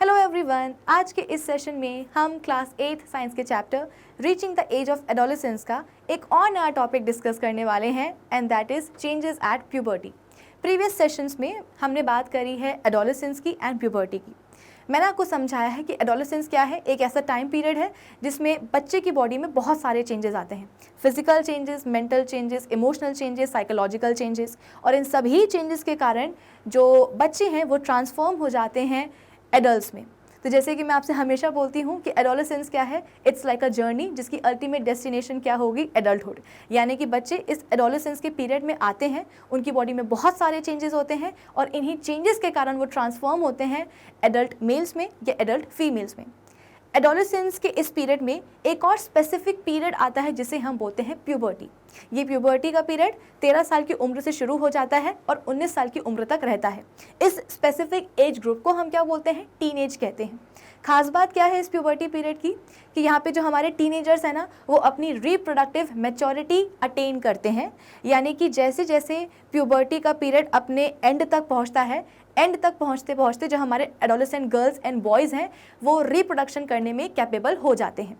Hello everyone, आज के इस सेशन में हम क्लास 8 साइंस के chapter reaching the age of adolescence का एक और नया टॉपिक डिस्कस करने वाले हैं and that is changes at puberty. Previous sessions में हमने बात करी है एडोलेसेंस की एंड प्यूबर्टी की। मैंने आपको समझाया है कि एडोलेसेंस क्या है। एक ऐसा टाइम पीरियड है जिसमें बच्चे की बॉडी में बहुत सारे चेंजेस आते हैं, physical changes, mental changes, emotional changes, psychological changes, और इन सभी चेंजेस के कारण जो बच्चे हैं वो ट्रांसफॉर्म हो जाते हैं एडल्ट्स में। तो जैसे कि मैं आपसे हमेशा बोलती हूँ कि एडोलेसेंस क्या है, इट्स लाइक अ जर्नी जिसकी अल्टीमेट डेस्टिनेशन क्या होगी, एडल्टहुड। यानी कि बच्चे इस एडोलेसेंस के पीरियड में आते हैं, उनकी बॉडी में बहुत सारे चेंजेस होते हैं और इन्हीं चेंजेस के कारण वो ट्रांसफॉर्म होते हैं एडल्ट मेल्स में या एडल्ट फीमेल्स में। एडोलेसेंस के इस पीरियड में एक और स्पेसिफिक पीरियड आता है जिसे हम बोलते हैं प्यूबर्टी। ये प्यूबर्टी का पीरियड 13 साल की उम्र से शुरू हो जाता है और 19 साल की उम्र तक रहता है। इस स्पेसिफिक एज ग्रुप को हम क्या बोलते हैं, टीनेज कहते हैं। खास बात क्या है इस प्यूबर्टी पीरियड की कि यहाँ पे जो हमारे टीनेजर्स हैं ना, वो अपनी रिप्रोडक्टिव मैच्योरिटी अटेन करते हैं। यानी कि जैसे जैसे प्यूबर्टी का पीरियड अपने एंड तक पहुँचता है, एंड तक पहुँचते पहुँचते जो हमारे एडोलेसेंट गर्ल्स एंड बॉयज़ हैं वो रिप्रोडक्शन करने में कैपेबल हो जाते हैं।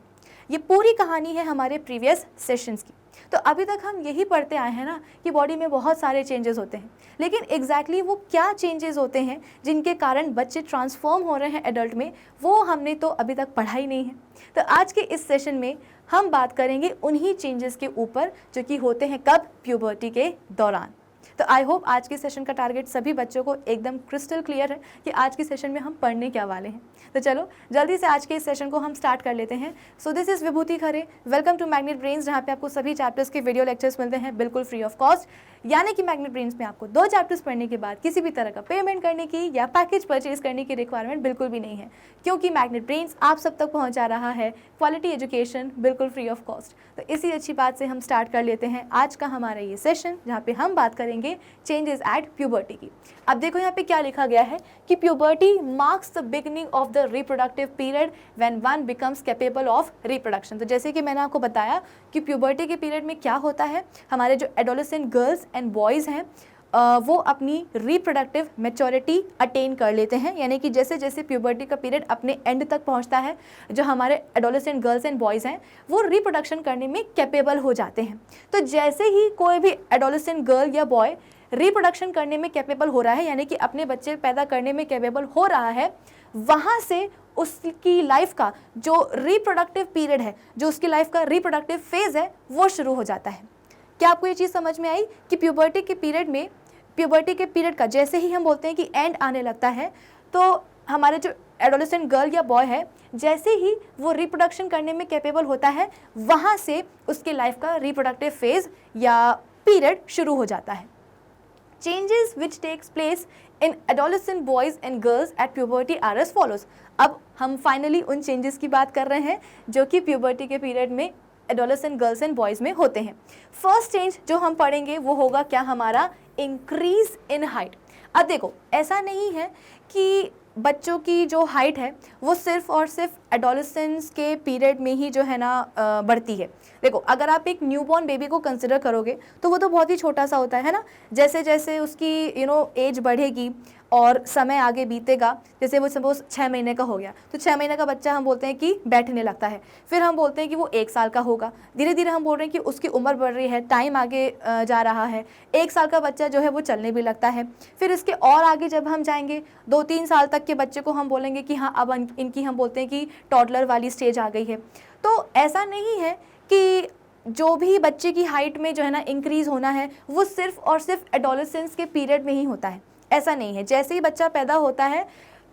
ये पूरी कहानी है हमारे प्रीवियस सेशंस की। तो अभी तक हम यही पढ़ते आए हैं ना कि बॉडी में बहुत सारे चेंजेस होते हैं, लेकिन एग्जैक्टली वो क्या चेंजेस होते हैं जिनके कारण बच्चे ट्रांसफॉर्म हो रहे हैं एडल्ट में, वो हमने तो अभी तक पढ़ा ही नहीं है। तो आज के इस सेशन में हम बात करेंगे उन्हीं चेंजेस के ऊपर जो कि होते हैं कब, प्यूबर्टी के दौरान। तो आई होप आज के सेशन का टारगेट सभी बच्चों को एकदम क्रिस्टल क्लियर है कि आज के सेशन में हम पढ़ने क्या वाले हैं। तो चलो जल्दी से आज के इस सेशन को हम स्टार्ट कर लेते हैं। So this is Vibhuti Khare, welcome to Magnet Brains, जहाँ पे आपको सभी चैप्टर्स के वीडियो लेक्चर्स मिलते हैं बिल्कुल फ्री ऑफ कॉस्ट। यानी कि मैग्नेट ब्रेन्स में आपको 2 चैप्टर्स पढ़ने के बाद किसी भी तरह का पेमेंट करने की या पैकेज परचेज करने की रिक्वायरमेंट बिल्कुल भी नहीं है, क्योंकि मैग्नेट ब्रेन्स आप सब तक पहुँचा रहा है क्वालिटी एजुकेशन बिल्कुल फ्री ऑफ कॉस्ट। तो इसी अच्छी बात से हम स्टार्ट कर लेते हैं आज का हमारा ये सेशन, जहाँ पे हम बात करेंगे चेंजेस एट प्यूबर्टी की। अब देखो यहाँ पे क्या लिखा गया है कि puberty marks the beginning of the reproductive period when one becomes capable of reproduction. तो जैसे कि मैंने आपको बताया कि प्यूबर्टी के पीरियड में क्या होता है, हमारे जो एडोलेसेंट गर्ल्स एंड बॉयज़ हैं वो अपनी रिप्रोडक्टिव मैच्योरिटी अटेन कर लेते हैं। यानी कि जैसे जैसे प्यूबर्टी का पीरियड अपने एंड तक पहुंचता है, जो हमारे एडोलेसेंट गर्ल्स एंड बॉयज़ हैं वो रिप्रोडक्शन करने में कैपेबल हो जाते हैं। तो जैसे ही कोई भी एडोलेसेंट गर्ल या बॉय रिप्रोडक्शन करने में कैपेबल हो रहा है, यानी कि अपने बच्चे पैदा करने में कैपेबल हो रहा है, वहाँ से उसकी लाइफ का जो रिप्रोडक्टिव पीरियड है, जो उसकी लाइफ का रिप्रोडक्टिव फेज़ है, वो शुरू हो जाता है। क्या आपको ये चीज़ समझ में आई कि प्यूबर्टी के पीरियड में, प्यूबर्टी के पीरियड का जैसे ही हम बोलते हैं कि एंड आने लगता है, तो हमारे जो एडोलेसेंट गर्ल या बॉय है जैसे ही वो रिप्रोडक्शन करने में कैपेबल होता है, वहाँ से उसकी लाइफ का रिप्रोडक्टिव फेज़ या पीरियड शुरू हो जाता है। Changes which takes place in adolescent boys and girls at puberty are as follows। अब हम फाइनली उन चेंजेस की बात कर रहे हैं जो कि प्यूबर्टी के पीरियड में एडोलेसेंट गर्ल्स एंड बॉयज़ में होते हैं। फर्स्ट चेंज जो हम पढ़ेंगे वो होगा क्या, हमारा इंक्रीज इन हाइट। अब देखो ऐसा नहीं है कि बच्चों की जो हाइट है वो सिर्फ और सिर्फ एडोलेसेंस के पीरियड में ही जो है ना बढ़ती है। देखो अगर आप एक न्यूबॉर्न बेबी को कंसिडर करोगे तो वो तो बहुत ही छोटा सा होता है ना। जैसे जैसे उसकी एज बढ़ेगी और समय आगे बीतेगा, जैसे वो सपोज 6 महीने का हो गया तो 6 महीने का बच्चा हम बोलते हैं कि बैठने लगता है, फिर हम बोलते हैं कि वो 1 साल का होगा, धीरे धीरे हम बोल रहे हैं कि उसकी उम्र बढ़ रही है, टाइम आगे जा रहा है, 1 साल का बच्चा जो है वो चलने भी लगता है। फिर इसके और आगे जब हम जाएंगे 2-3 साल तक के बच्चे को हम बोलेंगे कि हाँ अब इनकी हम बोलते हैं कि टॉडलर वाली स्टेज आ गई है। तो ऐसा नहीं है कि जो भी बच्चे की हाइट में जो है ना इंक्रीज़ होना है वो सिर्फ और सिर्फ एडोलेसेंस के पीरियड में ही होता है, ऐसा नहीं है। जैसे ही बच्चा पैदा होता है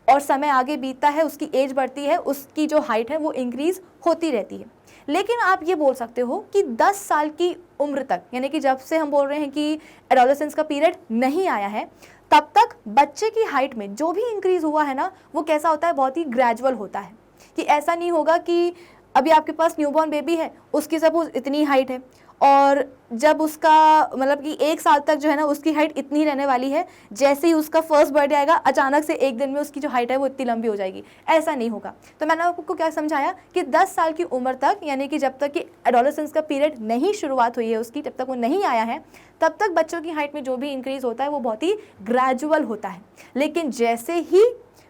और समय आगे बीतता है, उसकी एज बढ़ती है, उसकी जो हाइट है वो इंक्रीज़ होती रहती है। लेकिन आप ये बोल सकते हो कि 10 साल की उम्र तक, यानी कि जब से हम बोल रहे हैं कि एडोलेसेंस का पीरियड नहीं आया है, तब तक बच्चे की हाइट में जो भी इंक्रीज़ हुआ है ना वो कैसा होता है, बहुत ही ग्रेजुअल होता है। कि ऐसा नहीं होगा कि अभी आपके पास न्यूबॉर्न बेबी है, उसकी सपोज इतनी हाइट है और जब उसका मतलब कि 1 साल तक जो है ना उसकी हाइट इतनी रहने वाली है, जैसे ही उसका फर्स्ट बर्थडे आएगा अचानक से एक दिन में उसकी जो हाइट है वो इतनी लंबी हो जाएगी, ऐसा नहीं होगा। तो मैंने आपको क्या समझाया कि 10 साल की उम्र तक, यानी कि जब तक कि एडोलेसेंस का पीरियड नहीं शुरुआत हुई है उसकी, जब तक वो नहीं आया है, तब तक बच्चों की हाइट में जो भी इंक्रीज़ होता है वो बहुत ही ग्रेजुअल होता है। लेकिन जैसे ही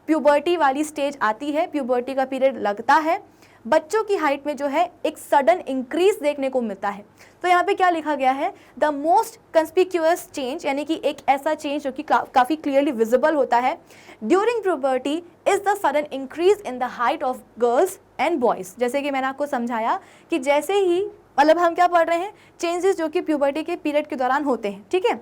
प्यूबर्टी वाली स्टेज आती है, प्यूबर्टी का पीरियड लगता है, बच्चों की हाइट में जो है एक सडन इंक्रीज देखने को मिलता है। तो यहाँ पे क्या लिखा गया है, द मोस्ट कंस्पिक्यूअस चेंज, यानी कि एक ऐसा चेंज जो कि काफ़ी क्लियरली विजिबल होता है during puberty is the sudden increase in the height of girls and boys. जैसे कि मैंने आपको समझाया कि जैसे ही मतलब हम क्या पढ़ रहे हैं, चेंजेस जो कि प्यूबर्टी के पीरियड के दौरान होते हैं, ठीक है।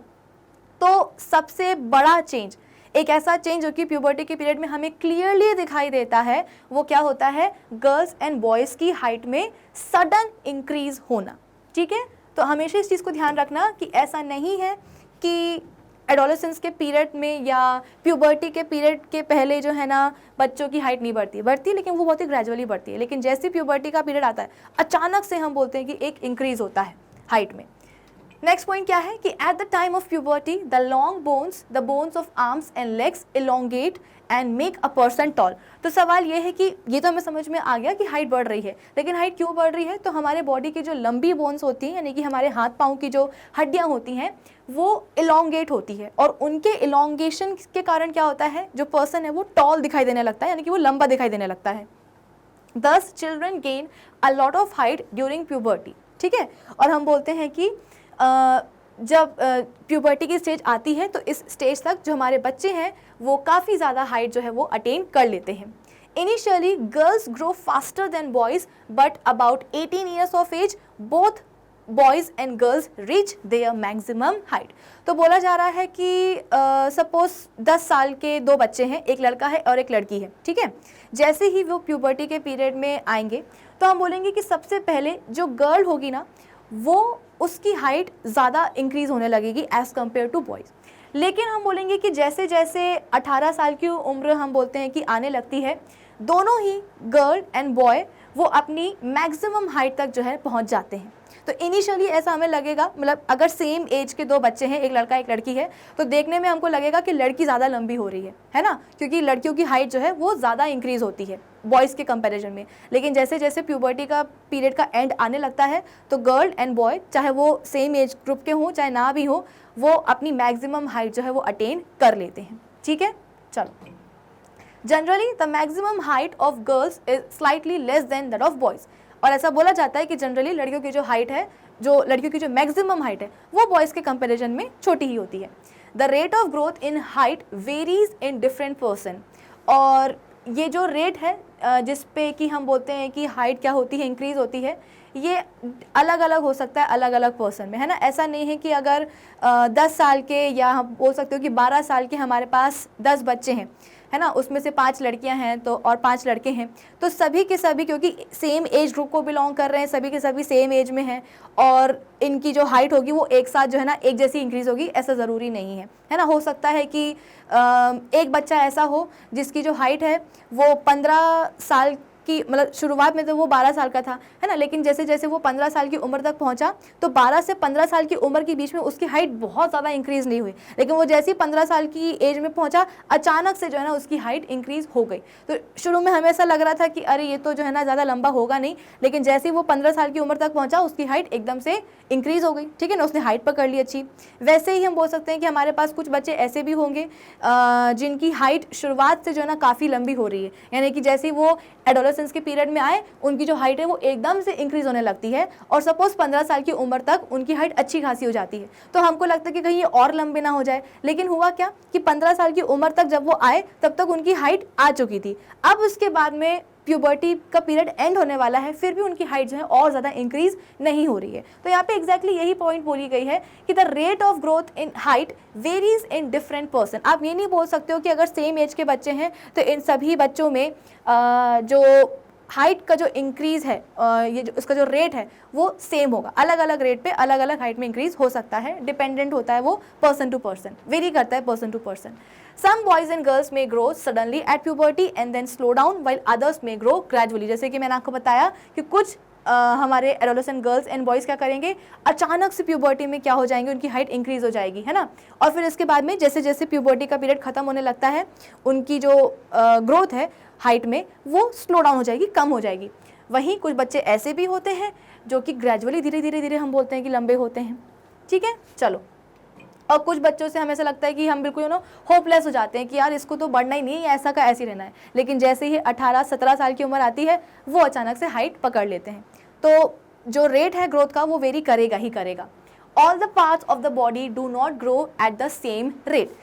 तो सबसे बड़ा चेंज, एक ऐसा चेंज जो कि प्यूबर्टी के पीरियड में हमें क्लियरली दिखाई देता है, वो क्या होता है, गर्ल्स एंड बॉयज़ की हाइट में सडन इंक्रीज होना, ठीक है। तो हमेशा इस चीज़ को ध्यान रखना कि ऐसा नहीं है कि एडोलेसेंस के पीरियड में या प्यूबर्टी के पीरियड के पहले जो है ना बच्चों की हाइट नहीं बढ़ती है, लेकिन वो बहुत ही ग्रेजुअली बढ़ती है। लेकिन जैसे प्यूबर्टी का पीरियड आता है अचानक से हम बोलते हैं कि एक इंक्रीज होता है हाइट में। नेक्स्ट पॉइंट क्या है कि at the time of puberty the long bones, the bones of arms and legs elongate and make a person tall. तो सवाल ये है कि ये तो हमें समझ में आ गया कि हाइट बढ़ रही है, लेकिन हाइट क्यों बढ़ रही है, तो हमारे बॉडी की जो लंबी बोन्स होती हैं, यानी कि हमारे हाथ पाँव की जो हड्डियाँ होती हैं वो इलोंगेट होती है, और उनके इलोंगेशन के कारण क्या होता है, जो पर्सन है वो टॉल दिखाई देने लगता है, यानी कि वो लंबा दिखाई देने लगता है। दस children gain a lot of height during puberty, ठीक है। और हम बोलते हैं कि जब प्यूबर्टी की स्टेज आती है तो इस स्टेज तक जो हमारे बच्चे हैं वो काफ़ी ज़्यादा हाइट जो है वो अटेन कर लेते हैं। Initially girls grow faster than boys, but about 18 years of age both boys and girls reach their maximum height. तो बोला जा रहा है कि सपोज 10 साल के दो बच्चे हैं, एक लड़का है और एक लड़की है, ठीक है। जैसे ही वो प्यूबर्टी के पीरियड में आएंगे तो हम बोलेंगे कि सबसे पहले जो गर्ल होगी ना वो उसकी हाइट ज़्यादा इंक्रीज़ होने लगेगी एज़ कम्पेयर टू बॉयज़। लेकिन हम बोलेंगे कि जैसे जैसे 18 साल की उम्र हम बोलते हैं कि आने लगती है, दोनों ही गर्ल एंड बॉय वो अपनी मैक्सिमम हाइट तक जो है पहुंच जाते हैं। तो इनिशियली ऐसा हमें लगेगा, मतलब अगर सेम एज के दो बच्चे हैं, एक लड़का एक लड़की है, तो देखने में हमको लगेगा कि लड़की ज़्यादा लंबी हो रही है ना, क्योंकि लड़कियों की हाइट जो है वो ज़्यादा इंक्रीज़ होती है बॉयज़ के कंपैरिजन में। लेकिन जैसे जैसे प्यूबर्टी का पीरियड का एंड आने लगता है तो गर्ल एंड बॉय, चाहे वो सेम एज ग्रुप के हों चाहे ना भी हो, वो अपनी मैक्सिमम हाइट जो है वो अटेन कर लेते हैं, ठीक है। चलो, generally the maximum height of girls is slightly less than that of boys. और ऐसा बोला जाता है कि जनरली लड़कियों की जो हाइट है, जो लड़कियों की जो मैक्सिमम हाइट है वो बॉयज़ के कंपैरिजन में छोटी ही होती है। The rate of growth in height varies in different person. और ये जो रेट है जिस पे कि हम बोलते हैं कि हाइट क्या होती है, इंक्रीज़ होती है, ये अलग अलग हो सकता है अलग अलग पर्सन में, है ना। ऐसा नहीं है कि अगर 10 साल के या हम बोल सकते हो कि 12 साल के हमारे पास 10 बच्चे हैं, है ना, उसमें से 5 लड़कियां हैं तो और 5 लड़के हैं, तो सभी के सभी क्योंकि सेम एज ग्रुप को बिलोंग कर रहे हैं, सभी के सभी सेम एज में हैं और इनकी जो हाइट होगी वो एक साथ जो है ना एक जैसी इंक्रीज़ होगी, ऐसा ज़रूरी नहीं है ना। हो सकता है कि एक बच्चा ऐसा हो जिसकी जो हाइट है वो 15 साल की, मतलब शुरुआत में तो वो 12 साल का था, है ना, लेकिन जैसे जैसे वो 15 साल की उम्र तक पहुंचा तो 12 से 15 साल की उम्र के बीच में उसकी हाइट बहुत ज़्यादा इंक्रीज़ नहीं हुई, लेकिन वो जैसे ही 15 साल की एज में पहुंचा अचानक से जो है ना उसकी हाइट इंक्रीज़ हो गई। तो शुरू में हमें ऐसा लग रहा था कि अरे ये तो जो है ना ज़्यादा लंबा होगा नहीं, लेकिन जैसे ही वो 15 साल की उम्र तक पहुँचा उसकी हाइट एकदम से इंक्रीज़ हो गई, ठीक है ना, उसने हाइट पकड़ ली अच्छी। वैसे ही हम बोल सकते हैं कि हमारे पास कुछ बच्चे ऐसे भी होंगे जिनकी हाइट शुरुआत से जो है ना काफ़ी लंबी हो रही है, यानी कि जैसे ही वो एडोलेसेंस के पीरियड में आए उनकी जो हाइट है वो एकदम से इंक्रीज़ होने लगती है और सपोज 15 साल की उम्र तक उनकी हाइट अच्छी खासी हो जाती है। तो हमको लगता है कि कहीं ये और लंबे ना हो जाए, लेकिन हुआ क्या कि 15 साल की उम्र तक जब वो आए तब तक उनकी हाइट आ चुकी थी। अब उसके बाद में प्यूबर्टी का पीरियड एंड होने वाला है, फिर भी उनकी हाइट जो है और ज़्यादा इंक्रीज़ नहीं हो रही है। तो यहाँ पे एग्जैक्टली यही पॉइंट बोली गई है कि the rate of growth in height varies in different person. आप ये नहीं बोल सकते हो कि अगर सेम एज के बच्चे हैं तो इन सभी बच्चों में जो हाइट का जो इंक्रीज़ है, ये जो उसका जो रेट है वो सेम होगा। अलग अलग रेट पे अलग अलग हाइट में इंक्रीज़ हो सकता है, डिपेंडेंट होता है वो पर्सन टू पर्सन, वेरी करता है person to person. Some boys and girls में grow suddenly at puberty and then slow down while others में ग्रो ग्रेजुअली। जैसे कि मैंने आपको बताया कि कुछ हमारे एडोलेसेंट गर्ल्स एंड बॉयज़ क्या करेंगे, अचानक से प्यूबर्टी में क्या हो जाएंगे, उनकी हाइट इंक्रीज़ हो जाएगी, है ना, और फिर इसके बाद में जैसे जैसे प्यूबर्टी का पीरियड ख़त्म होने लगता है उनकी जो ग्रोथ है हाइट में वो स्लो डाउन हो जाएगी, कम हो जाएगी। वहीं कुछ बच्चे ऐसे भी होते हैं जो कि ग्रेजुअली धीरे धीरे धीरे हम बोलते हैं कि लंबे होते हैं, ठीक है। चलो, और कुछ बच्चों से हमें ऐसा लगता है कि हम बिल्कुल होपलेस हो जाते हैं कि यार इसको तो बढ़ना ही नहीं है, ऐसा का ऐसे ही रहना है। लेकिन जैसे ही 18-17 साल की उम्र आती है वो अचानक से हाइट पकड़ लेते हैं। तो जो रेट है ग्रोथ का वो वेरी करेगा ही करेगा। All the parts of the body do not grow at the same rate.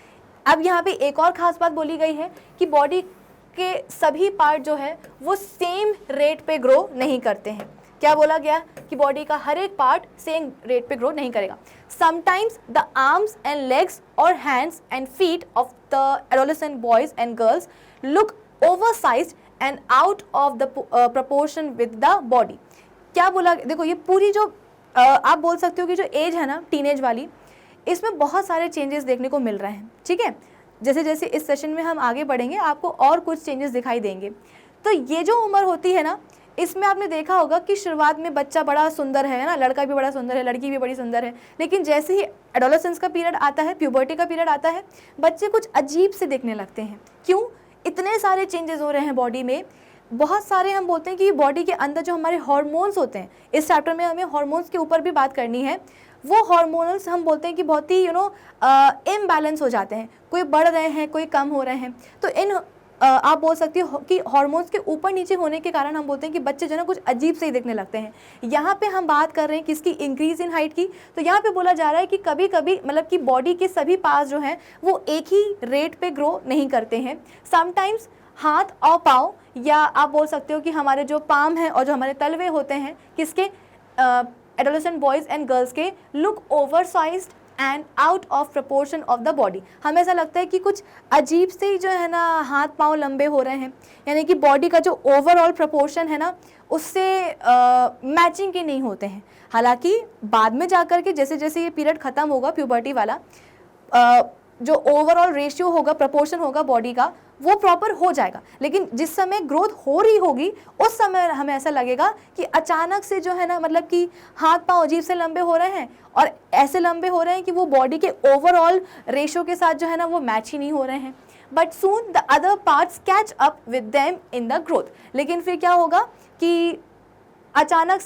अब यहाँ पे एक और ख़ास बात बोली गई है कि बॉडी के सभी पार्ट जो है वो सेम रेट पे ग्रो नहीं करते हैं। क्या बोला गया कि बॉडी का हर एक पार्ट सेम रेट पे ग्रो नहीं करेगा। Sometimes the arms and legs or hands and feet of the adolescent boys and girls look oversized and out of the proportion with the body. क्या बोला, देखो ये पूरी जो आप बोल सकते हो कि जो एज है ना टीनेज वाली, इसमें बहुत सारे चेंजेस देखने को मिल रहे हैं। ठीक है, जैसे जैसे इस सेशन में हम आगे बढ़ेंगे आपको और कुछ चेंजेस दिखाई देंगे। तो ये जो उम्र होती है ना, इसमें आपने देखा होगा कि शुरुआत में बच्चा बड़ा सुंदर है ना, लड़का भी बड़ा सुंदर है, लड़की भी बड़ी सुंदर है, लेकिन जैसे ही एडोलेसेंस का पीरियड आता है, प्यूबर्टी का पीरियड आता है, बच्चे कुछ अजीब से दिखने लगते हैं। क्यों? इतने सारे चेंजेस हो रहे हैं बॉडी में। बहुत सारे हम बोलते हैं कि बॉडी के अंदर जो हमारे हार्मोन्स होते हैं, इस चैप्टर में हमें हार्मोन्स के ऊपर भी बात करनी है। वो हार्मोनल्स हम बोलते हैं कि बहुत ही इम्बैलेंस हो जाते हैं, कोई बढ़ रहे हैं कोई कम हो रहे हैं। तो इन आप बोल सकते हो कि हार्मोन्स के ऊपर नीचे होने के कारण हम बोलते हैं कि बच्चे जो है ना कुछ अजीब से ही दिखने लगते हैं। यहाँ पे हम बात कर रहे हैं किसकी, इंक्रीज इन हाइट की। तो यहाँ पे बोला जा रहा है कि कभी कभी मतलब कि बॉडी के सभी पार्ट्स जो हैं वो एक ही रेट पे ग्रो नहीं करते हैं। समटाइम्स हाथ और पाँव, या आप बोल सकते हो कि हमारे जो पाम हैं और जो हमारे तलवे होते हैं किसके, एडोलेसेंट बॉयज़ एंड गर्ल्स के, look oversized and out of proportion of the body. हमें ऐसा लगता है कि कुछ अजीब से ही जो है ना हाथ पाँव लंबे हो रहे हैं, यानी कि बॉडी का जो ओवरऑल प्रपोर्शन है ना उससे मैचिंग के नहीं होते हैं। हालांकि बाद में जाकर के जैसे जैसे ये पीरियड ख़त्म होगा प्यूबर्टी वाला, जो ओवरऑल रेशियो होगा, प्रपोर्शन होगा बॉडी का, वो प्रॉपर हो जाएगा। लेकिन जिस समय ग्रोथ हो रही होगी उस समय हमें ऐसा लगेगा कि अचानक से जो है ना मतलब कि हाथ पाँव अजीब से लंबे हो रहे हैं और ऐसे लंबे हो रहे हैं कि वो बॉडी के ओवरऑल रेशियो के साथ जो है ना वो मैच ही नहीं हो रहे हैं। But soon the other parts catch up with them in the growth. लेकिन फिर क्या होगा कि अचानक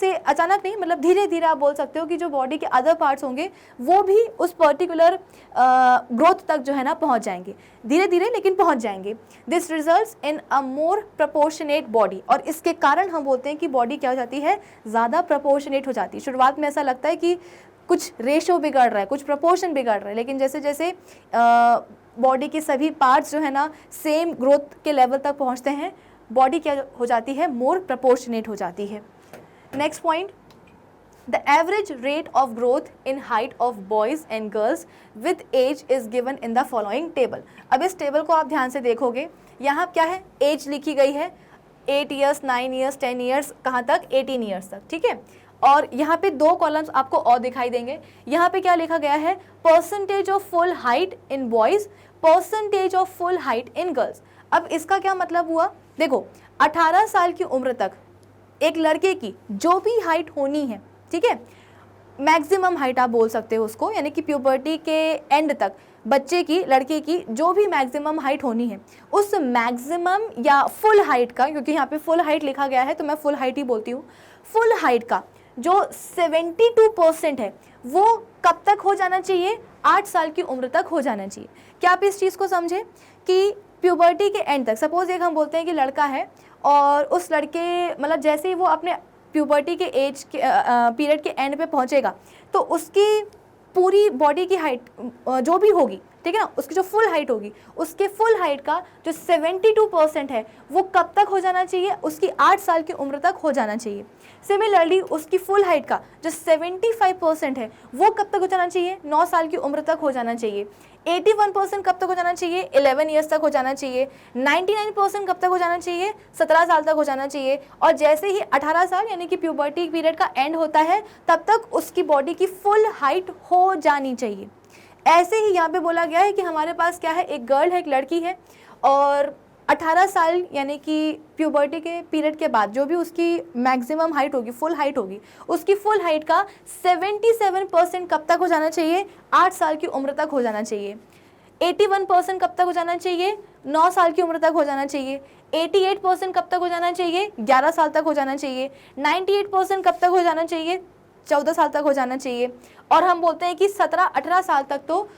नहीं, मतलब धीरे धीरे आप बोल सकते हो कि जो बॉडी के अदर पार्ट्स होंगे वो भी उस पर्टिकुलर ग्रोथ तक जो है ना पहुंच जाएंगे, धीरे धीरे लेकिन पहुंच जाएंगे। This results in a more proportionate body. और इसके कारण हम बोलते हैं कि बॉडी क्या हो जाती है, ज़्यादा प्रपोर्शनेट हो जाती है। शुरुआत में ऐसा लगता है कि कुछ रेशो बिगड़ रहा है, कुछ प्रपोर्शन बिगड़ रहा है, लेकिन जैसे जैसे बॉडी के सभी पार्ट्स जो है ना सेम ग्रोथ के लेवल तक पहुँचते हैं, बॉडी क्या हो जाती है, मोर प्रपोर्शनेट हो जाती है। Next point, the average rate of growth in height of boys and girls with age is given in the following table। अब इस टेबल को आप ध्यान से देखोगे, यहाँ क्या है, एज लिखी गई है 8 ईयर्स, 9 ईयर्स, 10 ईयर्स, कहाँ तक, 18 ईयर्स तक। ठीक है, और यहाँ पे 2 कॉलम्स आपको और दिखाई देंगे। यहाँ पे क्या लिखा गया है, percentage of full height in boys, percentage of full height in girls. अब इसका क्या मतलब हुआ, देखो 18 साल की उम्र तक एक लड़के की जो भी हाइट होनी है, ठीक है, मैक्सिमम हाइट आप बोल सकते हो उसको, यानी कि प्यूबर्टी के एंड तक बच्चे की, लड़के की जो भी मैक्सिमम हाइट होनी है, उस मैक्सिमम या फुल हाइट का, क्योंकि यहाँ पे फुल हाइट लिखा गया है तो मैं फुल हाइट ही बोलती हूँ, फुल हाइट का जो 72% है वो कब तक हो जाना चाहिए, 8 साल की उम्र तक हो जाना चाहिए। क्या आप इस चीज़ को समझे कि प्यूबर्टी के एंड तक, सपोज एक हम बोलते हैं कि लड़का है और उस लड़के मतलब जैसे ही वो अपने प्यूबर्टी के एज के पीरियड के एंड पे पहुंचेगा तो उसकी पूरी बॉडी की हाइट जो भी होगी, ठीक है ना, उसकी जो फुल हाइट होगी, उसके फुल हाइट का जो 72% है वो कब तक हो जाना चाहिए, उसकी 8 साल की उम्र तक हो जाना चाहिए। सिमिलरली उसकी फुल हाइट का जो 75% है वो कब तक हो जाना चाहिए, 9 साल की उम्र तक हो जाना चाहिए। 81% कब तक हो जाना चाहिए, 11 ईयर्स तक हो जाना चाहिए। 99% कब तक हो जाना चाहिए, 17 साल तक हो जाना चाहिए। और जैसे ही 18 साल यानी कि प्यूबर्टी पीरियड का एंड होता है तब तक उसकी बॉडी की फुल हाइट हो जानी चाहिए। ऐसे ही यहाँ पे बोला गया है कि हमारे पास क्या है, एक गर्ल है, एक लड़की है, और 18 साल यानी कि प्यूबर्टी के पीरियड के बाद जो भी उसकी मैक्सिमम हाइट होगी, फुल हाइट होगी, उसकी फुल हाइट का 77% कब तक हो जाना चाहिए, 8 साल की उम्र तक हो जाना चाहिए। 81% कब तक हो जाना चाहिए, 9 साल की उम्र तक हो जाना चाहिए। 88% कब तक हो जाना चाहिए, 11 साल तक हो जाना चाहिए। 98% कब तक हो जाना चाहिए, 14 साल तक हो जाना चाहिए। और हम बोलते हैं कि 17-18 साल तक तो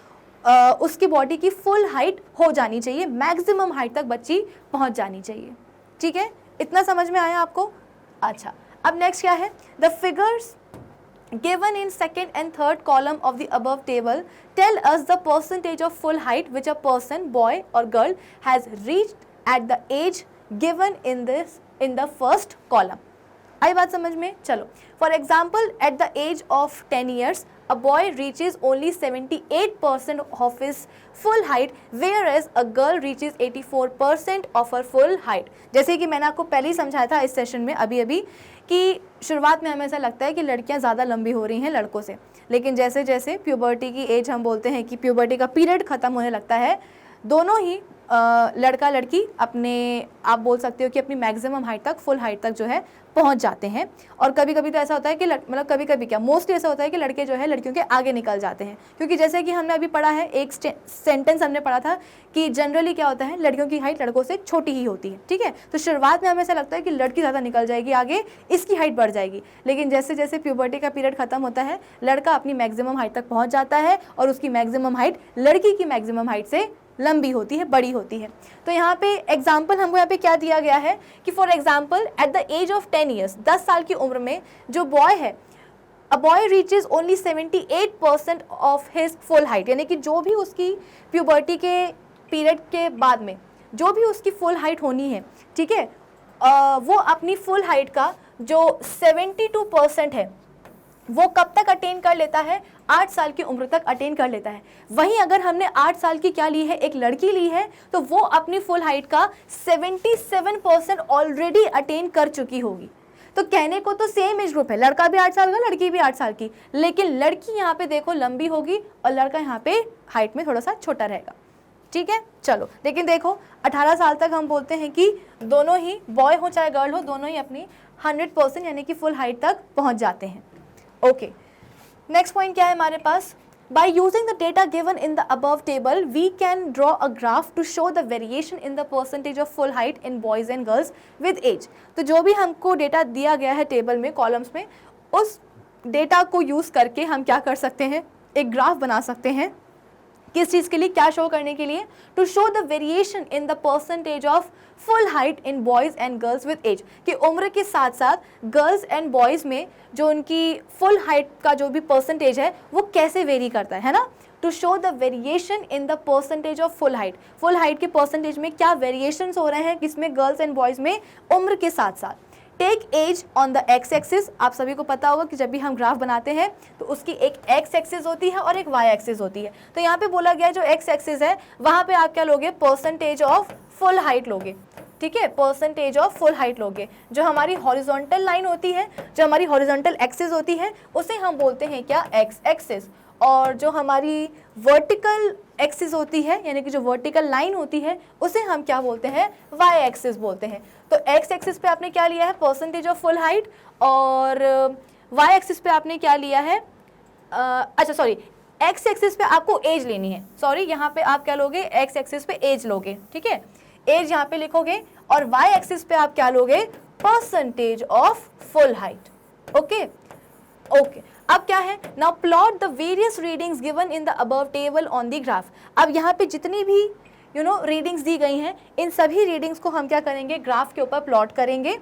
उसकी बॉडी की फुल हाइट हो जानी चाहिए, मैक्सिमम हाइट तक बच्ची पहुंच जानी चाहिए। ठीक है, इतना समझ में आया आपको? अच्छा, अब नेक्स्ट क्या है, the figures given in second and third column of the above table tell us the percentage of full height which a person, boy or girl, has reached at the age given in the first column. आई बात समझ में? चलो, for example at the age of 10 years a boy reaches only 78% of his full height whereas a girl reaches 84% of her full height. जैसे कि मैंने आपको पहले ही समझाया था इस सेशन में अभी कि शुरुआत में हमें ऐसा लगता है कि लड़कियां ज़्यादा लंबी हो रही हैं लड़कों से, लेकिन जैसे जैसे प्यूबर्टी की एज, हम बोलते हैं कि प्यूबर्टी का पीरियड ख़त्म होने लगता है, दोनों ही लड़का लड़की अपने, आप बोल सकते हो कि अपनी मैक्सिमम हाइट तक, फुल हाइट तक जो है पहुंच जाते हैं। और कभी कभी तो ऐसा होता है कि मतलब कभी कभी क्या, मोस्टली ऐसा होता है कि लड़के जो है लड़कियों के आगे निकल जाते हैं, क्योंकि जैसे कि हमने अभी पढ़ा है, एक सेंटेंस हमने पढ़ा था कि जनरली क्या होता है, लड़कियों की हाइट लड़कों से छोटी ही होती है। ठीक है, तो शुरुआत में हमें ऐसा लगता है कि लड़की ज़्यादा निकल जाएगी आगे, इसकी हाइट बढ़ जाएगी, लेकिन जैसे जैसे प्यूबर्टी का पीरियड खत्म होता है लड़का अपनी मैक्सिमम हाइट तक पहुँच जाता है और उसकी मैक्सिमम हाइट लड़की की मैक्सिमम हाइट से लंबी होती है, बड़ी होती है। तो यहाँ पे एग्जाम्पल हमको यहाँ पे क्या दिया गया है कि for example at the age of 10 years, 10 साल की उम्र में जो बॉय है, a boy reaches only 78% of his full height, यानी कि जो भी उसकी प्यूबर्टी के पीरियड के बाद में जो भी उसकी फुल हाइट होनी है, ठीक है, वो अपनी फुल हाइट का जो 72% है वो कब तक अटेन कर लेता है, 8 साल की उम्र तक अटेन कर लेता है। वहीं अगर हमने 8 साल की क्या ली है, एक लड़की ली है, तो वो अपनी फुल हाइट का 77% ऑलरेडी अटेन कर चुकी होगी। तो कहने को तो सेम एज ग्रुप है, लड़का भी 8 साल का, लड़की भी 8 साल की, लेकिन लड़की यहाँ पे देखो लंबी होगी और लड़का यहाँ पे हाइट में थोड़ा सा छोटा रहेगा। ठीक है, चलो, लेकिन देखो 18 साल तक हम बोलते हैं कि दोनों ही, बॉय हो चाहे गर्ल हो, दोनों ही अपनी 100% यानी कि फुल हाइट तक पहुँच जाते हैं। ओके, नेक्स्ट पॉइंट क्या है हमारे पास, by using the data given in the above table we can draw a graph to show the variation in the percentage of full height in boys and girls with age. तो जो भी हमको data दिया गया है table में, columns में, उस डेटा को यूज़ करके हम क्या कर सकते हैं, एक ग्राफ बना सकते हैं। किस चीज़ के लिए, क्या शो करने के लिए, to show the variation in the percentage of full height in boys and girls with age, कि उम्र के साथ साथ गर्ल्स एंड बॉयज़ में जो उनकी फुल हाइट का जो भी परसेंटेज है वो कैसे वेरी करता है ना। To show the variation in the percentage of full height के परसेंटेज में क्या वेरिएशंस हो रहे हैं, किसमें, गर्ल्स एंड बॉयज़ में, उम्र के साथ साथ। Take age on the x axis, आप सभी को पता होगा कि जब भी हम ग्राफ बनाते हैं तो उसकी एक एक्स एक्सिस होती है और एक वाई एक्सिस होती है। तो यहाँ पे बोला गया है जो एक्स एक्सिस है वहाँ पे आप क्या लोगे, परसेंटेज ऑफ फुल हाइट लोगे। ठीक है, परसेंटेज ऑफ फुल हाइट लोगे। जो हमारी हॉरिजॉन्टल लाइन होती है, जो हमारी हॉरिजॉन्टल एक्सिस होती है, उसे हम बोलते हैं क्या, एक्स एक्सिस। और जो हमारी वर्टिकल एक्सिस होती है, यानी कि जो वर्टिकल लाइन होती है, उसे हम क्या बोलते हैं, वाई एक्सिस बोलते हैं। तो एक्स एक्सिस पे आपने क्या लिया है, परसेंटेज ऑफ फुल हाइट, और वाई एक्सिस पे आपने क्या लिया है, अच्छा सॉरी, एक्स एक्सिस पे आपको एज लेनी है, सॉरी, यहाँ पे आप क्या लोगे, एक्स एक्सिस पे एज लोगे। ठीक है, एज यहाँ पे लिखोगे, और वाई एक्सिस पे आप क्या लोगे, percentage of full height. Okay okay, अब क्या है, now plot the various readings given in the above table on the graph. अब यहाँ पे जितनी भी रीडिंग्स दी गई हैं, इन सभी रीडिंग्स को हम क्या करेंगे, ग्राफ के ऊपर प्लॉट करेंगे।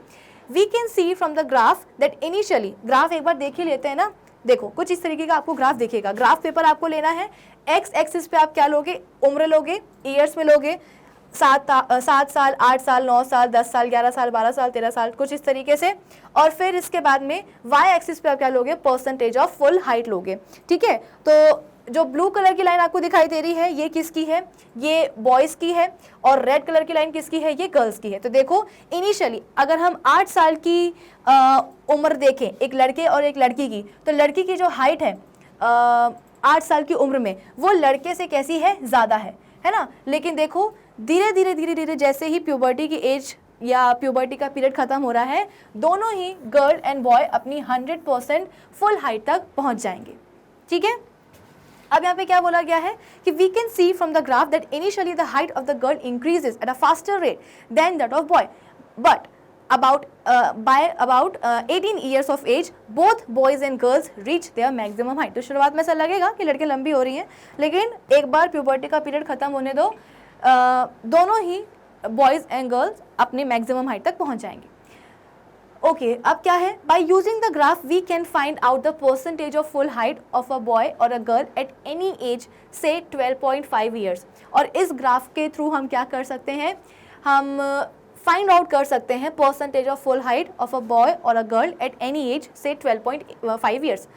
We can see from the graph that initially, graph एक बार देख ही लेते हैं ना, देखो कुछ इस तरीके का आपको ग्राफ दिखेगा। ग्राफ पेपर आपको लेना है, एक्स एक्सिस पे आप क्या लोगे, उम्र लोगे, ईयर्स में लोगे, 7 साल, 8 साल, 9 साल, 10 साल, 11 साल, 12 साल, 13 साल, कुछ इस तरीके से। और फिर इसके बाद में वाई एक्सिस पे आप क्या लोगे, परसेंटेज ऑफ फुल हाइट लोगे। ठीक है, तो जो ब्लू कलर की लाइन आपको दिखाई दे रही है ये किसकी है, ये बॉयज़ की है, और रेड कलर की लाइन किसकी है, ये गर्ल्स की है। तो देखो इनिशियली अगर हम 8 साल की उम्र देखें एक लड़के और एक लड़की की, तो लड़की की जो हाइट है 8 साल की उम्र में वो लड़के से कैसी है, ज़्यादा है ना। लेकिन देखो धीरे धीरे जैसे ही प्यूबर्टी की एज या प्यूबर्टी का पीरियड खत्म हो रहा है, दोनों ही गर्ल एंड बॉय अपनी 100% फुल हाइट तक पहुंच जाएंगे। ठीक है, अब यहाँ पे क्या बोला गया है कि we can see from the graph that initially the height of the girl increases at a faster rate than that of boy, but by about 18 years of age both boys and girls reach their maximum height। तो शुरुआत में ऐसा लगेगा कि लड़के लंबी हो रही हैं, लेकिन एक बार प्यूबर्टी का पीरियड खत्म होने दो, दोनों ही बॉयज़ एंड गर्ल्स अपनी मैक्सिमम हाइट तक पहुंच जाएंगे। ओके, अब क्या है, by using the graph we can find out the percentage of full height of a boy और a girl at any age से 12.5 ईयर्स। और इस ग्राफ के थ्रू हम क्या कर सकते हैं, हम फाइंड आउट कर सकते हैं percentage of full height of a boy और a girl at any age से 12.5 years.